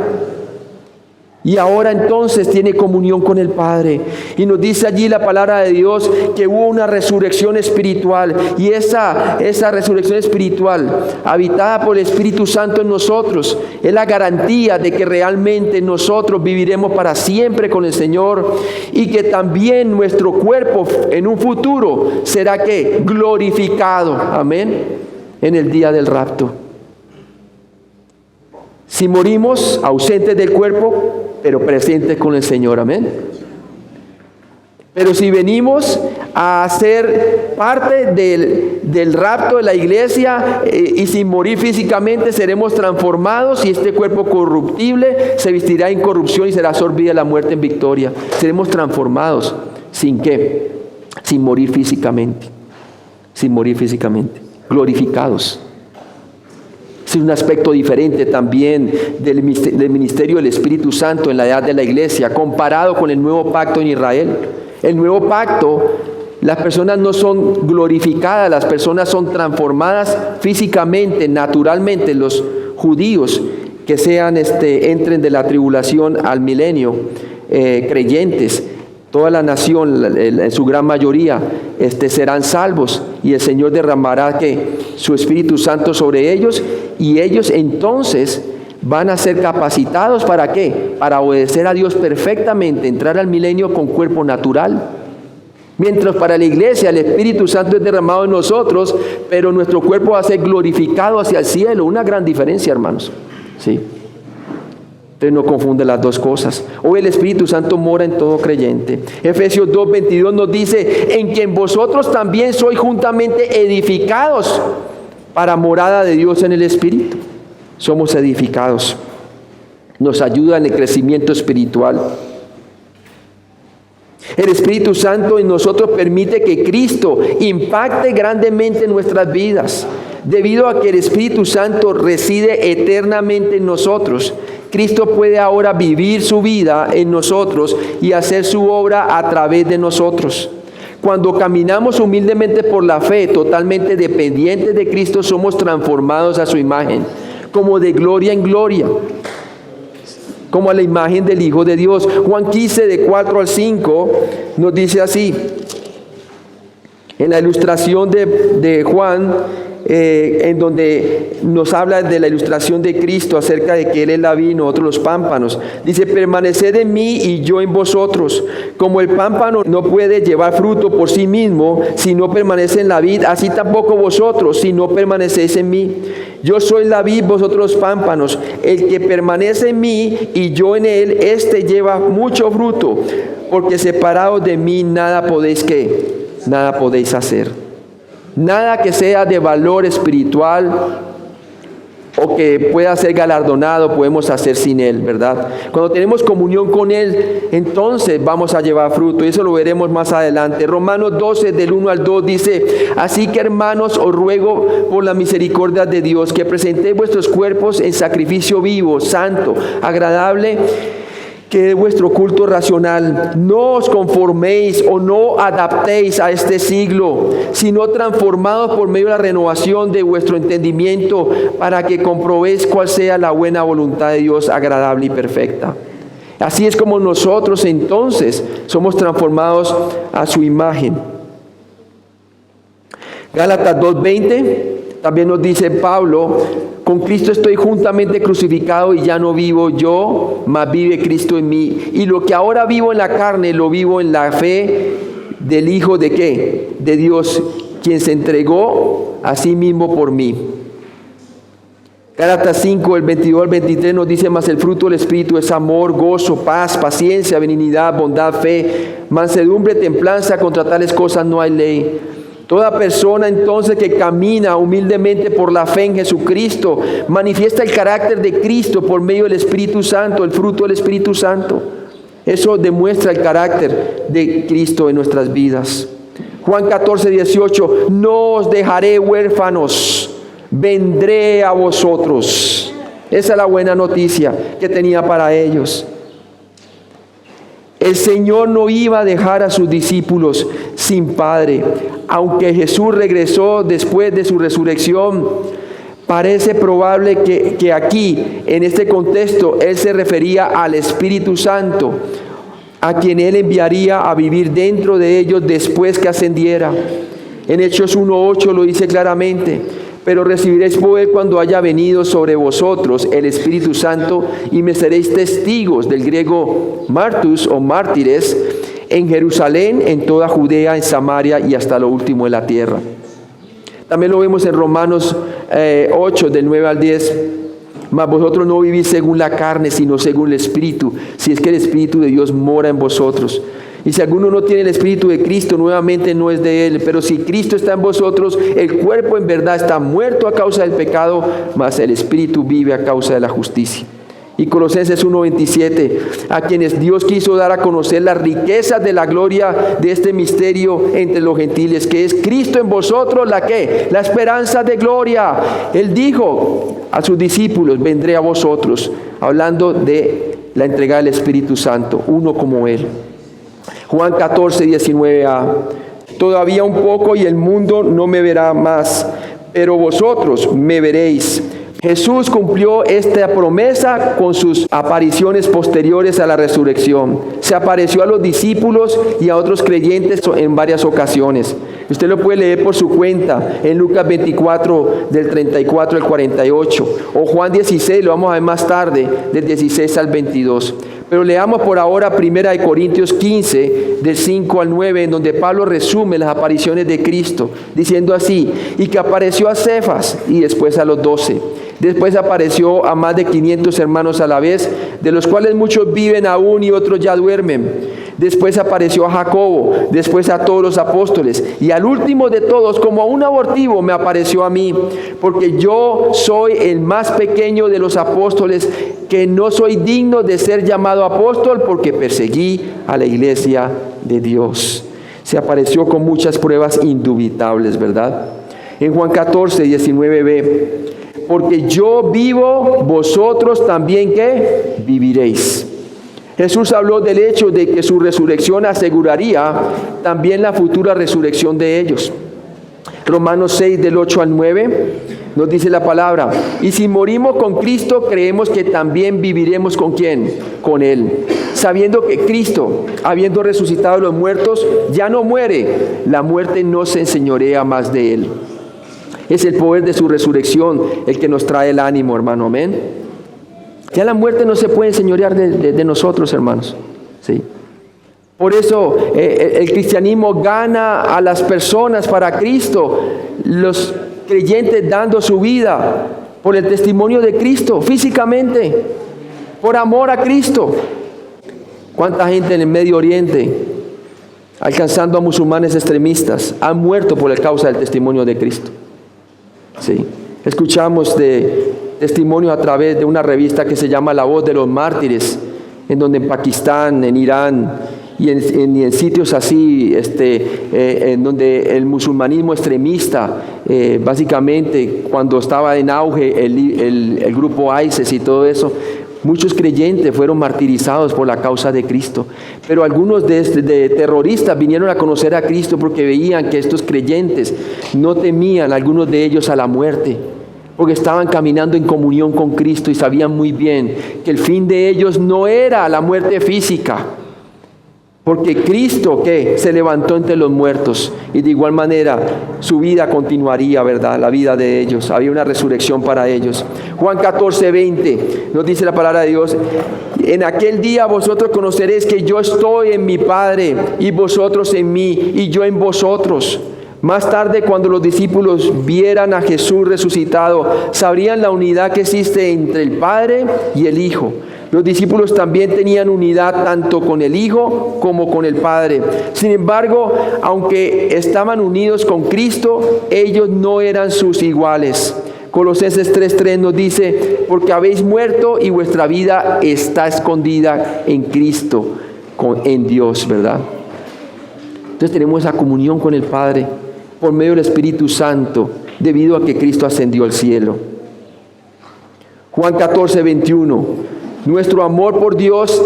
Y ahora entonces tiene comunión con el Padre. Y nos dice allí la palabra de Dios que hubo una resurrección espiritual. Y esa resurrección espiritual, habitada por el Espíritu Santo en nosotros, es la garantía de que realmente nosotros viviremos para siempre con el Señor. Y que también nuestro cuerpo en un futuro será glorificado. Amén. En el día del rapto. Si morimos ausentes del cuerpo, pero presentes con el Señor, amén. Pero si venimos a ser parte del rapto de la iglesia y sin morir físicamente, seremos transformados y este cuerpo corruptible se vestirá en incorrupción y será absorbida la muerte en victoria. Seremos transformados. ¿Sin qué? Sin morir físicamente. Sin morir físicamente. Glorificados. Ese es un aspecto diferente también del ministerio del Espíritu Santo en la edad de la iglesia, comparado con el nuevo pacto en Israel. El nuevo pacto, las personas no son glorificadas, las personas son transformadas físicamente, naturalmente. Los judíos que entren de la tribulación al milenio, creyentes, toda la nación, en su gran mayoría, serán salvos, y el Señor derramará su Espíritu Santo sobre ellos, y ellos entonces van a ser capacitados ¿para qué? Para obedecer a Dios perfectamente, entrar al milenio con cuerpo natural. Mientras para la iglesia el Espíritu Santo es derramado en nosotros, pero nuestro cuerpo va a ser glorificado hacia el cielo. Una gran diferencia, hermanos. Sí. Entonces no confunde las dos cosas. Hoy el Espíritu Santo mora en todo creyente. Efesios 2:22 nos dice: en quien vosotros también sois juntamente edificados para morada de Dios en el Espíritu. Somos edificados. Nos ayuda en el crecimiento espiritual. El Espíritu Santo en nosotros permite que Cristo impacte grandemente en nuestras vidas. Debido a que el Espíritu Santo reside eternamente en nosotros, Cristo puede ahora vivir su vida en nosotros y hacer su obra a través de nosotros. Cuando caminamos humildemente por la fe, totalmente dependientes de Cristo, somos transformados a su imagen, como de gloria en gloria, como a la imagen del Hijo de Dios. Juan 15, de 4 al 5, nos dice así. En la ilustración de Juan, en donde nos habla de la ilustración de Cristo acerca de que Él es la vid y nosotros los pámpanos. Dice: permaneced en mí y yo en vosotros. Como el pámpano no puede llevar fruto por sí mismo si no permanece en la vid, así tampoco vosotros si no permanecéis en mí. Yo soy la vid, vosotros los pámpanos. El que permanece en mí y yo en él, éste lleva mucho fruto, porque separados de mí nada podéis hacer. Nada que sea de valor espiritual o que pueda ser galardonado podemos hacer sin Él, ¿verdad? Cuando tenemos comunión con Él, entonces vamos a llevar fruto, y eso lo veremos más adelante. Romanos 12, del 1 al 2 dice: así que, hermanos, os ruego por la misericordia de Dios que presentéis vuestros cuerpos en sacrificio vivo, santo, agradable, que es vuestro culto racional. No os conforméis o no adaptéis a este siglo, sino transformados por medio de la renovación de vuestro entendimiento, para que comprobéis cuál sea la buena voluntad de Dios, agradable y perfecta. Así es como nosotros entonces somos transformados a su imagen. Gálatas 2:20 también nos dice Pablo: con Cristo estoy juntamente crucificado, y ya no vivo yo, mas vive Cristo en mí. Y lo que ahora vivo en la carne, lo vivo en la fe del Hijo de ¿qué? De Dios, quien se entregó a sí mismo por mí. Gálatas 5, el 22 al 23 nos dice: mas el fruto del Espíritu es amor, gozo, paz, paciencia, benignidad, bondad, fe, mansedumbre, templanza. Contra tales cosas no hay ley. Toda persona entonces que camina humildemente por la fe en Jesucristo manifiesta el carácter de Cristo por medio del Espíritu Santo, el fruto del Espíritu Santo. Eso demuestra el carácter de Cristo en nuestras vidas. Juan 14, 18: no os dejaré huérfanos, vendré a vosotros. Esa es la buena noticia que tenía para ellos. El Señor no iba a dejar a sus discípulos sin Padre. Aunque Jesús regresó después de su resurrección, parece probable que aquí, en este contexto, Él se refería al Espíritu Santo, a quien Él enviaría a vivir dentro de ellos después que ascendiera. En Hechos 1:8 lo dice claramente: pero recibiréis poder cuando haya venido sobre vosotros el Espíritu Santo, y me seréis testigos, del griego martus o mártires, en Jerusalén, en toda Judea, en Samaria y hasta lo último de la tierra. También lo vemos en Romanos 8, del 9 al 10. Mas vosotros no vivís según la carne, sino según el Espíritu, si es que el Espíritu de Dios mora en vosotros. Y si alguno no tiene el Espíritu de Cristo, nuevamente no es de Él. Pero si Cristo está en vosotros, el cuerpo en verdad está muerto a causa del pecado, mas el Espíritu vive a causa de la justicia. Y Colosenses 1:27, a quienes Dios quiso dar a conocer las riquezas de la gloria de este misterio entre los gentiles, que es Cristo en vosotros, ¿la qué? La esperanza de gloria. Él dijo a sus discípulos, vendré a vosotros, hablando de la entrega del Espíritu Santo, uno como Él. Juan 14:19a, todavía un poco y el mundo no me verá más, pero vosotros me veréis. Jesús cumplió esta promesa con sus apariciones posteriores a la resurrección. Se apareció a los discípulos y a otros creyentes en varias ocasiones. Usted lo puede leer por su cuenta en Lucas 24, del 34 al 48, o Juan 16, lo vamos a ver más tarde, del 16 al 22. Pero leamos por ahora 1 Corintios 15, del 5 al 9, en donde Pablo resume las apariciones de Cristo, diciendo así, y que apareció a Cefas y después a los 12. Después apareció a más de 500 hermanos a la vez, de los cuales muchos viven aún y otros ya duermen. Después apareció a Jacobo, después a todos los apóstoles, y al último de todos, como a un abortivo, me apareció a mí, porque yo soy el más pequeño de los apóstoles, que no soy digno de ser llamado apóstol, porque perseguí a la iglesia de Dios. Se apareció con muchas pruebas indubitables, ¿verdad? En Juan 14, 19b, porque yo vivo, vosotros también ¿qué? Viviréis. Jesús habló del hecho de que su resurrección aseguraría también la futura resurrección de ellos. Romanos 6, del 8 al 9, nos dice la palabra, y si morimos con Cristo, creemos que también viviremos ¿con quién? Con Él. Sabiendo que Cristo, habiendo resucitado a los muertos, ya no muere, la muerte no se enseñorea más de Él. Es el poder de su resurrección el que nos trae el ánimo, hermano, amén. Ya la muerte no se puede enseñorear de nosotros, hermanos. ¿Sí? Por eso el cristianismo gana a las personas para Cristo, los creyentes dando su vida por el testimonio de Cristo, físicamente, por amor a Cristo. ¿Cuánta gente en el Medio Oriente, alcanzando a musulmanes extremistas, han muerto por la causa del testimonio de Cristo? Sí. Escuchamos de testimonios a través de una revista que se llama La Voz de los Mártires, en donde en Pakistán, en Irán y en sitios así, en donde el musulmanismo extremista, básicamente cuando estaba en auge el grupo ISIS y todo eso, muchos creyentes fueron martirizados por la causa de Cristo. Pero algunos de terroristas vinieron a conocer a Cristo porque veían que estos creyentes no temían, algunos de ellos, a la muerte, porque estaban caminando en comunión con Cristo y sabían muy bien que el fin de ellos no era la muerte física, porque Cristo ¿qué? Se levantó entre los muertos y de igual manera su vida continuaría, ¿verdad? La vida de ellos, había una resurrección para ellos. Juan 14, 20 nos dice la palabra de Dios, en aquel día vosotros conoceréis que yo estoy en mi Padre y vosotros en mí y yo en vosotros. Más tarde, cuando los discípulos vieran a Jesús resucitado, sabrían la unidad que existe entre el Padre y el Hijo. Los discípulos también tenían unidad tanto con el Hijo como con el Padre. Sin embargo, aunque estaban unidos con Cristo, ellos no eran sus iguales. Colosenses 3:3 nos dice, porque habéis muerto y vuestra vida está escondida en Cristo, en Dios, ¿verdad? Entonces tenemos esa comunión con el Padre por medio del Espíritu Santo, debido a que Cristo ascendió al cielo. Juan 14, 21. Nuestro amor por Dios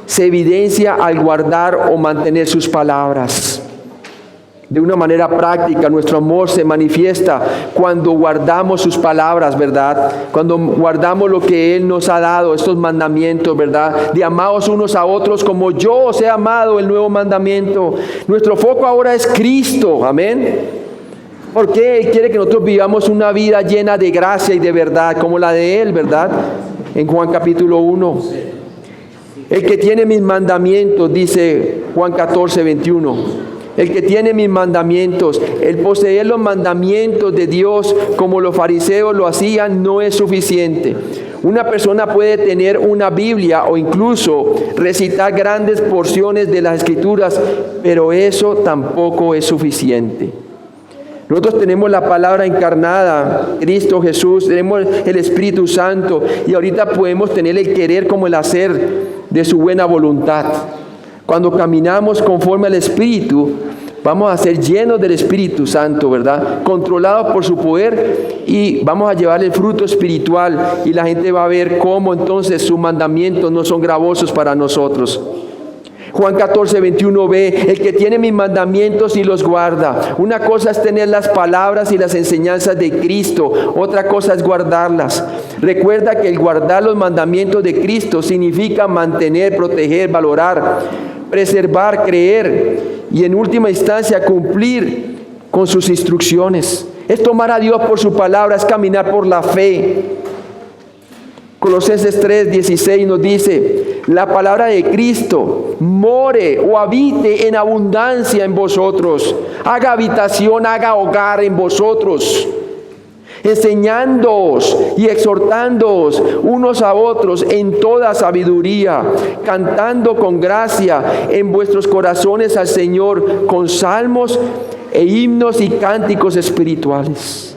se evidencia al guardar o mantener sus palabras. De una manera práctica, nuestro amor se manifiesta cuando guardamos sus palabras, ¿verdad? Cuando guardamos lo que Él nos ha dado, estos mandamientos, ¿verdad? De amaos unos a otros como yo os he amado, el nuevo mandamiento. Nuestro foco ahora es Cristo, amén. Porque Él quiere que nosotros vivamos una vida llena de gracia y de verdad, como la de Él, ¿verdad? En Juan capítulo 1. El que tiene mis mandamientos, dice Juan 14, 21. El que tiene mis mandamientos, el poseer los mandamientos de Dios como los fariseos lo hacían, no es suficiente. Una persona puede tener una Biblia o incluso recitar grandes porciones de las Escrituras, pero eso tampoco es suficiente. Nosotros tenemos la palabra encarnada, Cristo Jesús, tenemos el Espíritu Santo y ahorita podemos tener el querer como el hacer de su buena voluntad. Cuando caminamos conforme al Espíritu, vamos a ser llenos del Espíritu Santo, ¿verdad? Controlados por su poder y vamos a llevar el fruto espiritual y la gente va a ver cómo entonces sus mandamientos no son gravosos para nosotros. Juan 14:21b, el que tiene mis mandamientos y los guarda. Una cosa es tener las palabras y las enseñanzas de Cristo, otra cosa es guardarlas. Recuerda que el guardar los mandamientos de Cristo significa mantener, proteger, valorar, preservar, creer y en última instancia cumplir con sus instrucciones. Es tomar a Dios por su palabra, es caminar por la fe. Colosenses 3:16 nos dice, la palabra de Cristo more o habite en abundancia en vosotros, haga habitación, haga hogar en vosotros, enseñándoos y exhortándoos unos a otros en toda sabiduría, cantando con gracia en vuestros corazones al Señor con salmos e himnos y cánticos espirituales.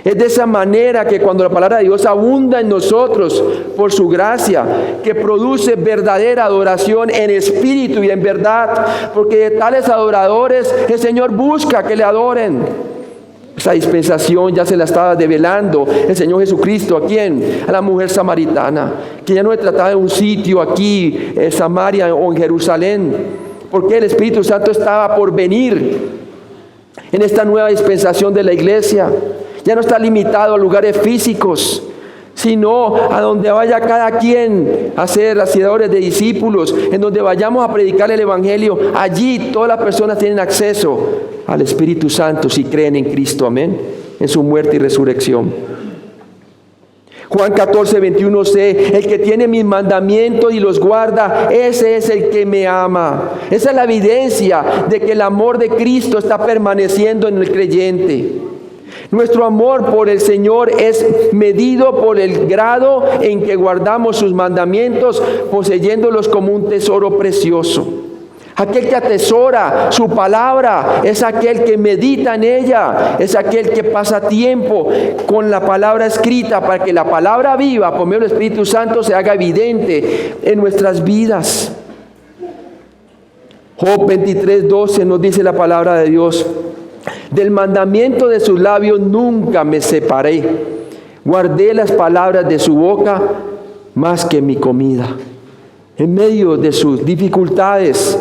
Es de esa manera que cuando la palabra de Dios abunda en nosotros por su gracia, que produce verdadera adoración en espíritu y en verdad, porque de tales adoradores el Señor busca que le adoren. Esa dispensación ya se la estaba develando el Señor Jesucristo. ¿A quién? A la mujer samaritana, que ya no se trataba de un sitio aquí en Samaria o en Jerusalén, porque el Espíritu Santo estaba por venir en esta nueva dispensación de la iglesia. Ya no está limitado a lugares físicos, sino a donde vaya cada quien a ser hacedores de discípulos, en donde vayamos a predicar el Evangelio. Allí todas las personas tienen acceso al Espíritu Santo si creen en Cristo, amén, en su muerte y resurrección. Juan 14:21c, el que tiene mis mandamientos y los guarda, ese es el que me ama. Esa es la evidencia de que el amor de Cristo está permaneciendo en el creyente. Nuestro amor por el Señor es medido por el grado en que guardamos sus mandamientos, poseyéndolos como un tesoro precioso. Aquel que atesora su palabra es aquel que medita en ella, es aquel que pasa tiempo con la palabra escrita para que la palabra viva por medio del Espíritu Santo se haga evidente en nuestras vidas. Job 23:12 nos dice la palabra de Dios: del mandamiento de sus labios nunca me separé, guardé las palabras de su boca más que mi comida. En medio de sus dificultades,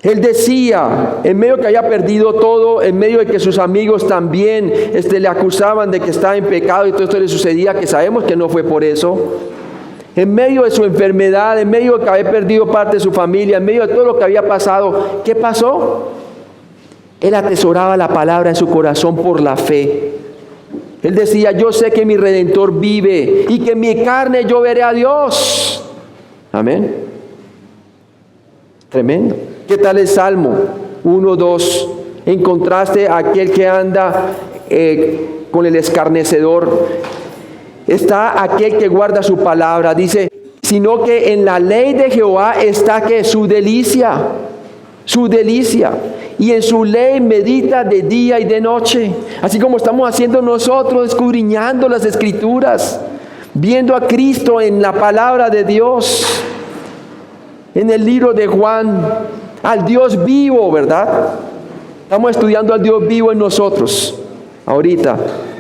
él decía, en medio que había perdido todo, en medio de que sus amigos también le acusaban de que estaba en pecado y todo esto le sucedía, que sabemos que no fue por eso. En medio de su enfermedad, en medio de que había perdido parte de su familia, en medio de todo lo que había pasado, ¿qué pasó? Él atesoraba la palabra en su corazón por la fe. Él decía, yo sé que mi Redentor vive y que en mi carne yo veré a Dios. Amén. Tremendo. ¿Qué tal el Salmo 1:2? En contraste a aquel que anda con el escarnecedor, está aquel que guarda su palabra. Dice, sino que en la ley de Jehová está que su delicia, y en su ley medita de día y de noche. Así como estamos haciendo nosotros, escudriñando las Escrituras, viendo a Cristo en la palabra de Dios, en el libro de Juan, al Dios vivo, ¿verdad? Estamos estudiando al Dios vivo en nosotros, ahorita,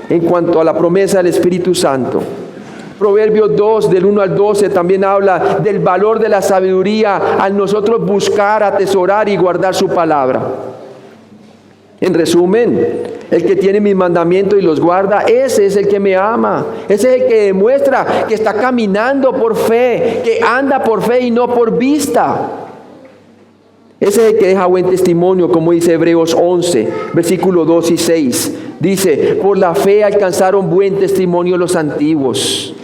en cuanto a la promesa del Espíritu Santo. Proverbios 2, del 1 al 12, también habla del valor de la sabiduría al nosotros buscar, atesorar y guardar su palabra. En resumen, el que tiene mis mandamientos y los guarda, ese es el que me ama. Ese es el que demuestra que está caminando por fe, que anda por fe y no por vista. Ese es el que deja buen testimonio, como dice Hebreos 11, versículos 2 y 6. Dice, por la fe alcanzaron buen testimonio los antiguos.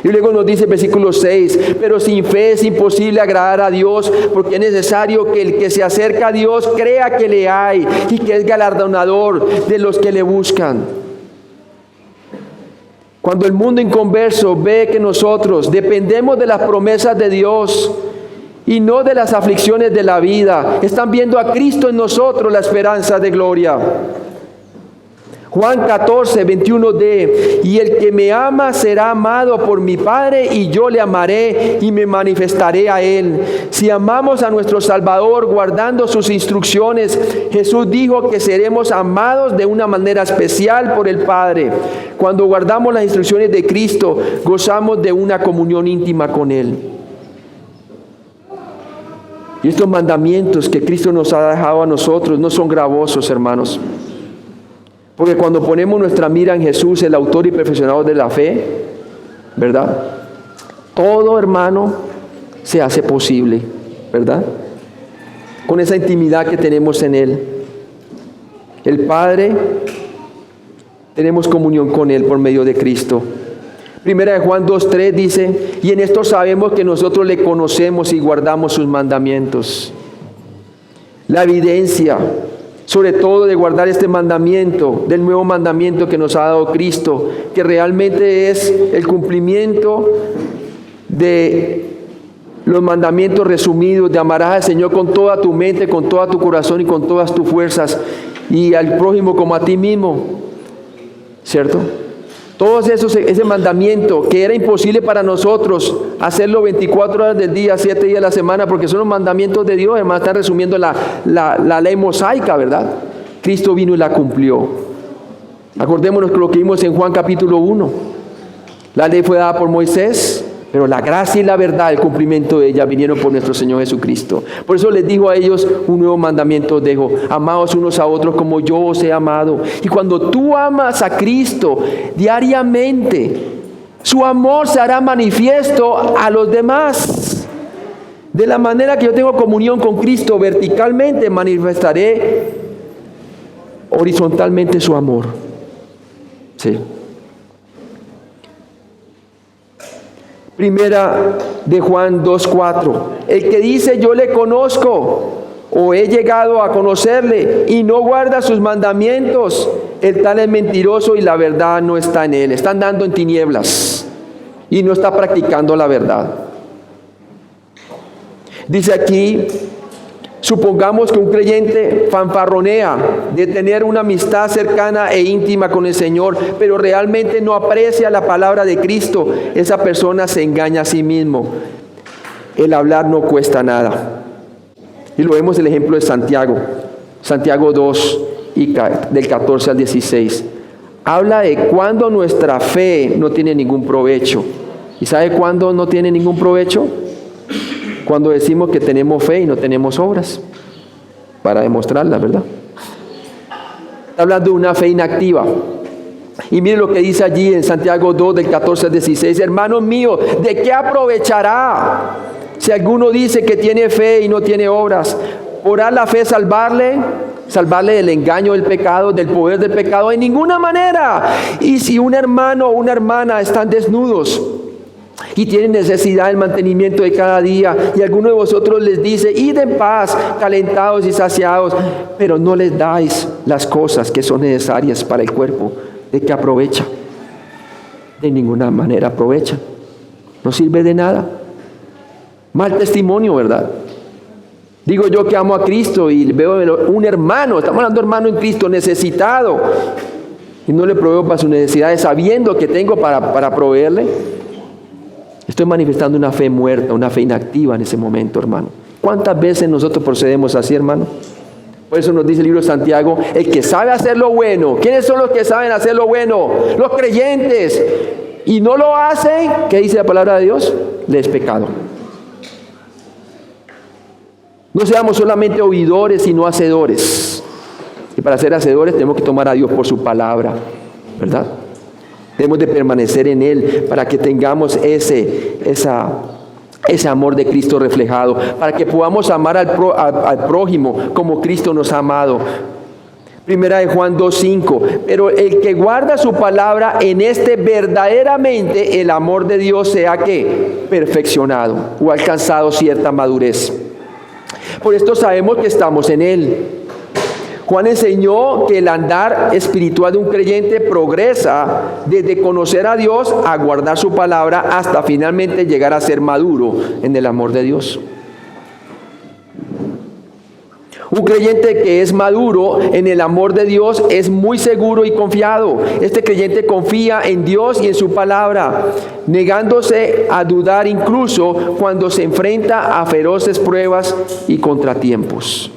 Y luego nos dice el versículo 6, pero sin fe es imposible agradar a Dios, porque es necesario que el que se acerca a Dios crea que le hay y que es galardonador de los que le buscan. Cuando el mundo inconverso ve que nosotros dependemos de las promesas de Dios y no de las aflicciones de la vida, están viendo a Cristo en nosotros, la esperanza de gloria. Juan 14, 21d, y el que me ama será amado por mi Padre, y yo le amaré y me manifestaré a él. Si amamos a nuestro Salvador guardando sus instrucciones, Jesús dijo que seremos amados de una manera especial por el Padre. Cuando guardamos las instrucciones de Cristo, gozamos de una comunión íntima con Él. Y estos mandamientos que Cristo nos ha dejado a nosotros no son gravosos, hermanos. Porque cuando ponemos nuestra mira en Jesús, el autor y perfeccionador de la fe, ¿verdad? Todo, hermano, se hace posible, ¿verdad? Con esa intimidad que tenemos en Él. El Padre, tenemos comunión con Él por medio de Cristo. Primera de Juan 2:3 dice, y en esto sabemos que nosotros le conocemos y guardamos sus mandamientos. La evidencia, sobre todo de guardar este mandamiento, del nuevo mandamiento que nos ha dado Cristo, que realmente es el cumplimiento de los mandamientos resumidos, de amarás al Señor con toda tu mente, con todo tu corazón y con todas tus fuerzas, y al prójimo como a ti mismo, ¿cierto? Todos esos, ese mandamiento que era imposible para nosotros hacerlo 24 horas del día, 7 días a la semana, porque son los mandamientos de Dios, además están resumiendo la ley mosaica, ¿verdad? Cristo vino y la cumplió. Acordémonos que lo que vimos en Juan capítulo 1. La ley fue dada por Moisés, pero la gracia y la verdad, el cumplimiento de ella vinieron por nuestro Señor Jesucristo. Por eso les dijo a ellos, un nuevo mandamiento os dejo, amaos unos a otros como yo os he amado. Y cuando tú amas a Cristo diariamente, su amor se hará manifiesto a los demás. De la manera que yo tengo comunión con Cristo verticalmente, manifestaré horizontalmente su amor. Sí. Primera de Juan 2:4. El que dice yo le conozco o he llegado a conocerle y no guarda sus mandamientos, el tal es mentiroso y la verdad no está en él. Está andando en tinieblas y no está practicando la verdad. Dice aquí, supongamos que un creyente fanfarronea de tener una amistad cercana e íntima con el Señor, pero realmente no aprecia la palabra de Cristo. Esa persona se engaña a sí mismo. El hablar no cuesta nada. Y lo vemos el ejemplo de Santiago. Santiago 2, del 14 al 16. Habla de cuando nuestra fe no tiene ningún provecho. ¿Y sabe cuándo no tiene ningún provecho? Cuando decimos que tenemos fe y no tenemos obras para demostrarla, ¿verdad? Está hablando de una fe inactiva. Y mire lo que dice allí en Santiago 2, del 14 al 16. Hermanos míos, ¿de qué aprovechará si alguno dice que tiene fe y no tiene obras? ¿Podrá la fe salvarle del engaño del pecado, del poder del pecado? En ninguna manera. Y si un hermano o una hermana están desnudos y tienen necesidad del mantenimiento de cada día, y alguno de vosotros les dice, id en paz, calentados y saciados, pero no les dais las cosas que son necesarias para el cuerpo, ¿de qué aprovecha? De ninguna manera aprovecha. No sirve de nada. Mal testimonio, ¿verdad? Digo yo que amo a Cristo y veo un hermano, estamos hablando de hermano en Cristo, necesitado, y no le proveo para sus necesidades, sabiendo que tengo para proveerle. Estoy manifestando una fe muerta, una fe inactiva en ese momento, hermano. ¿Cuántas veces nosotros procedemos así, hermano? Por eso nos dice el libro de Santiago, el que sabe hacer lo bueno. ¿Quiénes son los que saben hacer lo bueno? Los creyentes. Y no lo hacen, ¿qué dice la palabra de Dios? Le es pecado. No seamos solamente oidores, sino hacedores. Y para ser hacedores tenemos que tomar a Dios por su palabra, ¿verdad? Debemos de permanecer en Él para que tengamos ese amor de Cristo reflejado, para que podamos amar al prójimo como Cristo nos ha amado. Primera de Juan 2:5. Pero el que guarda su palabra, en este verdaderamente el amor de Dios sea que perfeccionado o alcanzado cierta madurez. Por esto sabemos que estamos en Él. Juan enseñó que el andar espiritual de un creyente progresa desde conocer a Dios a guardar su palabra hasta finalmente llegar a ser maduro en el amor de Dios. Un creyente que es maduro en el amor de Dios es muy seguro y confiado. Este creyente confía en Dios y en su palabra, negándose a dudar incluso cuando se enfrenta a feroces pruebas y contratiempos.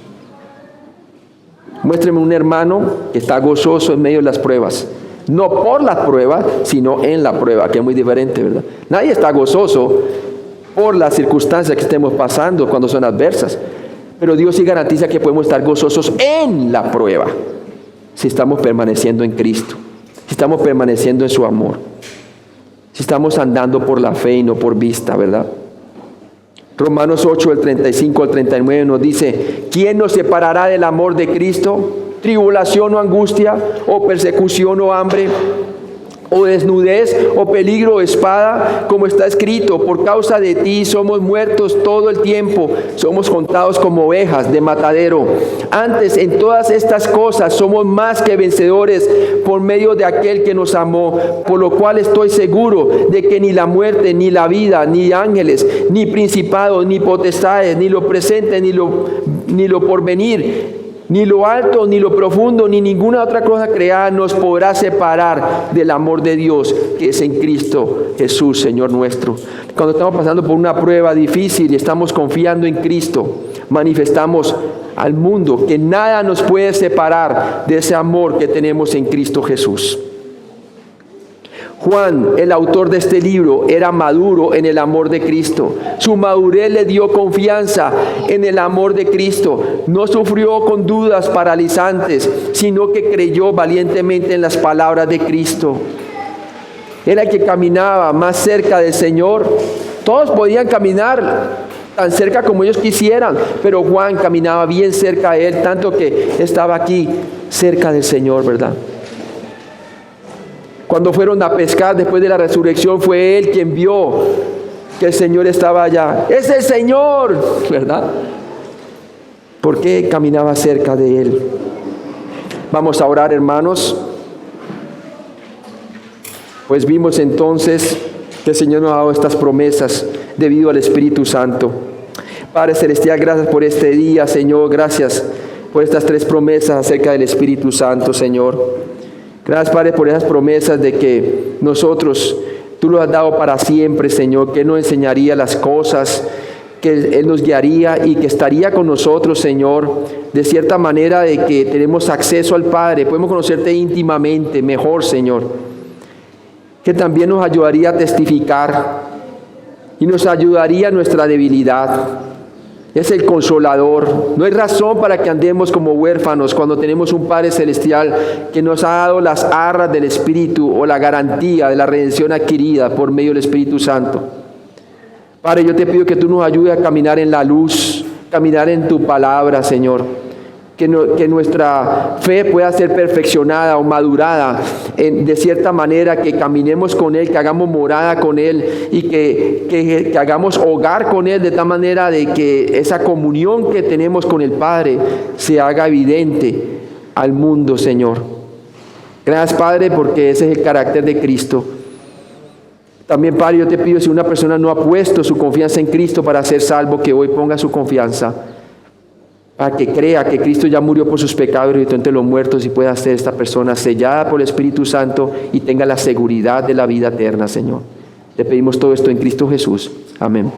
Muéstreme un hermano que está gozoso en medio de las pruebas. No por las pruebas, sino en la prueba, que es muy diferente, ¿verdad? Nadie está gozoso por las circunstancias que estemos pasando cuando son adversas. Pero Dios sí garantiza que podemos estar gozosos en la prueba, si estamos permaneciendo en Cristo, si estamos permaneciendo en su amor, si estamos andando por la fe y no por vista, ¿verdad? Romanos 8, del 35 al 39 nos dice: ¿quién nos separará del amor de Cristo? ¿Tribulación o angustia, o persecución o hambre, o desnudez, o peligro o espada? Como está escrito: por causa de ti somos muertos todo el tiempo, somos contados como ovejas de matadero. Antes, en todas estas cosas somos más que vencedores por medio de aquel que nos amó, por lo cual estoy seguro de que ni la muerte, ni la vida, ni ángeles, ni principados, ni potestades, ni lo presente, ni lo porvenir, ni lo alto, ni lo profundo, ni ninguna otra cosa creada nos podrá separar del amor de Dios que es en Cristo Jesús, Señor nuestro. Cuando estamos pasando por una prueba difícil y estamos confiando en Cristo, manifestamos al mundo que nada nos puede separar de ese amor que tenemos en Cristo Jesús. Juan, el autor de este libro, era maduro en el amor de Cristo. Su madurez le dio confianza en el amor de Cristo. No sufrió con dudas paralizantes, sino que creyó valientemente en las palabras de Cristo. Era el que caminaba más cerca del Señor. Todos podían caminar tan cerca como ellos quisieran, pero Juan caminaba bien cerca de él, tanto que estaba aquí cerca del Señor, ¿verdad? Cuando fueron a pescar después de la resurrección, fue él quien vio que el Señor estaba allá. ¡Es el Señor!, ¿verdad? ¿Por qué caminaba cerca de él? Vamos a orar, hermanos. Pues vimos entonces que el Señor nos ha dado estas promesas debido al Espíritu Santo. Padre Celestial, gracias por este día, Señor. Gracias por estas 3 promesas acerca del Espíritu Santo, Señor. Gracias, Padre, por esas promesas de que nosotros, tú lo has dado para siempre, Señor, que Él nos enseñaría las cosas, que Él nos guiaría y que estaría con nosotros, Señor, de cierta manera de que tenemos acceso al Padre, podemos conocerte íntimamente, mejor, Señor, que también nos ayudaría a testificar y nos ayudaría en nuestra debilidad. Es el Consolador. No hay razón para que andemos como huérfanos cuando tenemos un Padre Celestial que nos ha dado las arras del Espíritu o la garantía de la redención adquirida por medio del Espíritu Santo. Padre, yo te pido que tú nos ayudes a caminar en la luz, caminar en tu palabra, Señor. Que nuestra fe pueda ser perfeccionada o madurada de cierta manera, que caminemos con Él, que hagamos morada con Él y que hagamos hogar con Él de tal manera de que esa comunión que tenemos con el Padre se haga evidente al mundo, Señor. Gracias, Padre, porque ese es el carácter de Cristo. También, Padre, yo te pido, si una persona no ha puesto su confianza en Cristo para ser salvo, que hoy ponga su confianza, para que crea que Cristo ya murió por sus pecados y resucitó entre los muertos, y pueda ser esta persona sellada por el Espíritu Santo y tenga la seguridad de la vida eterna, Señor. Te pedimos todo esto en Cristo Jesús. Amén.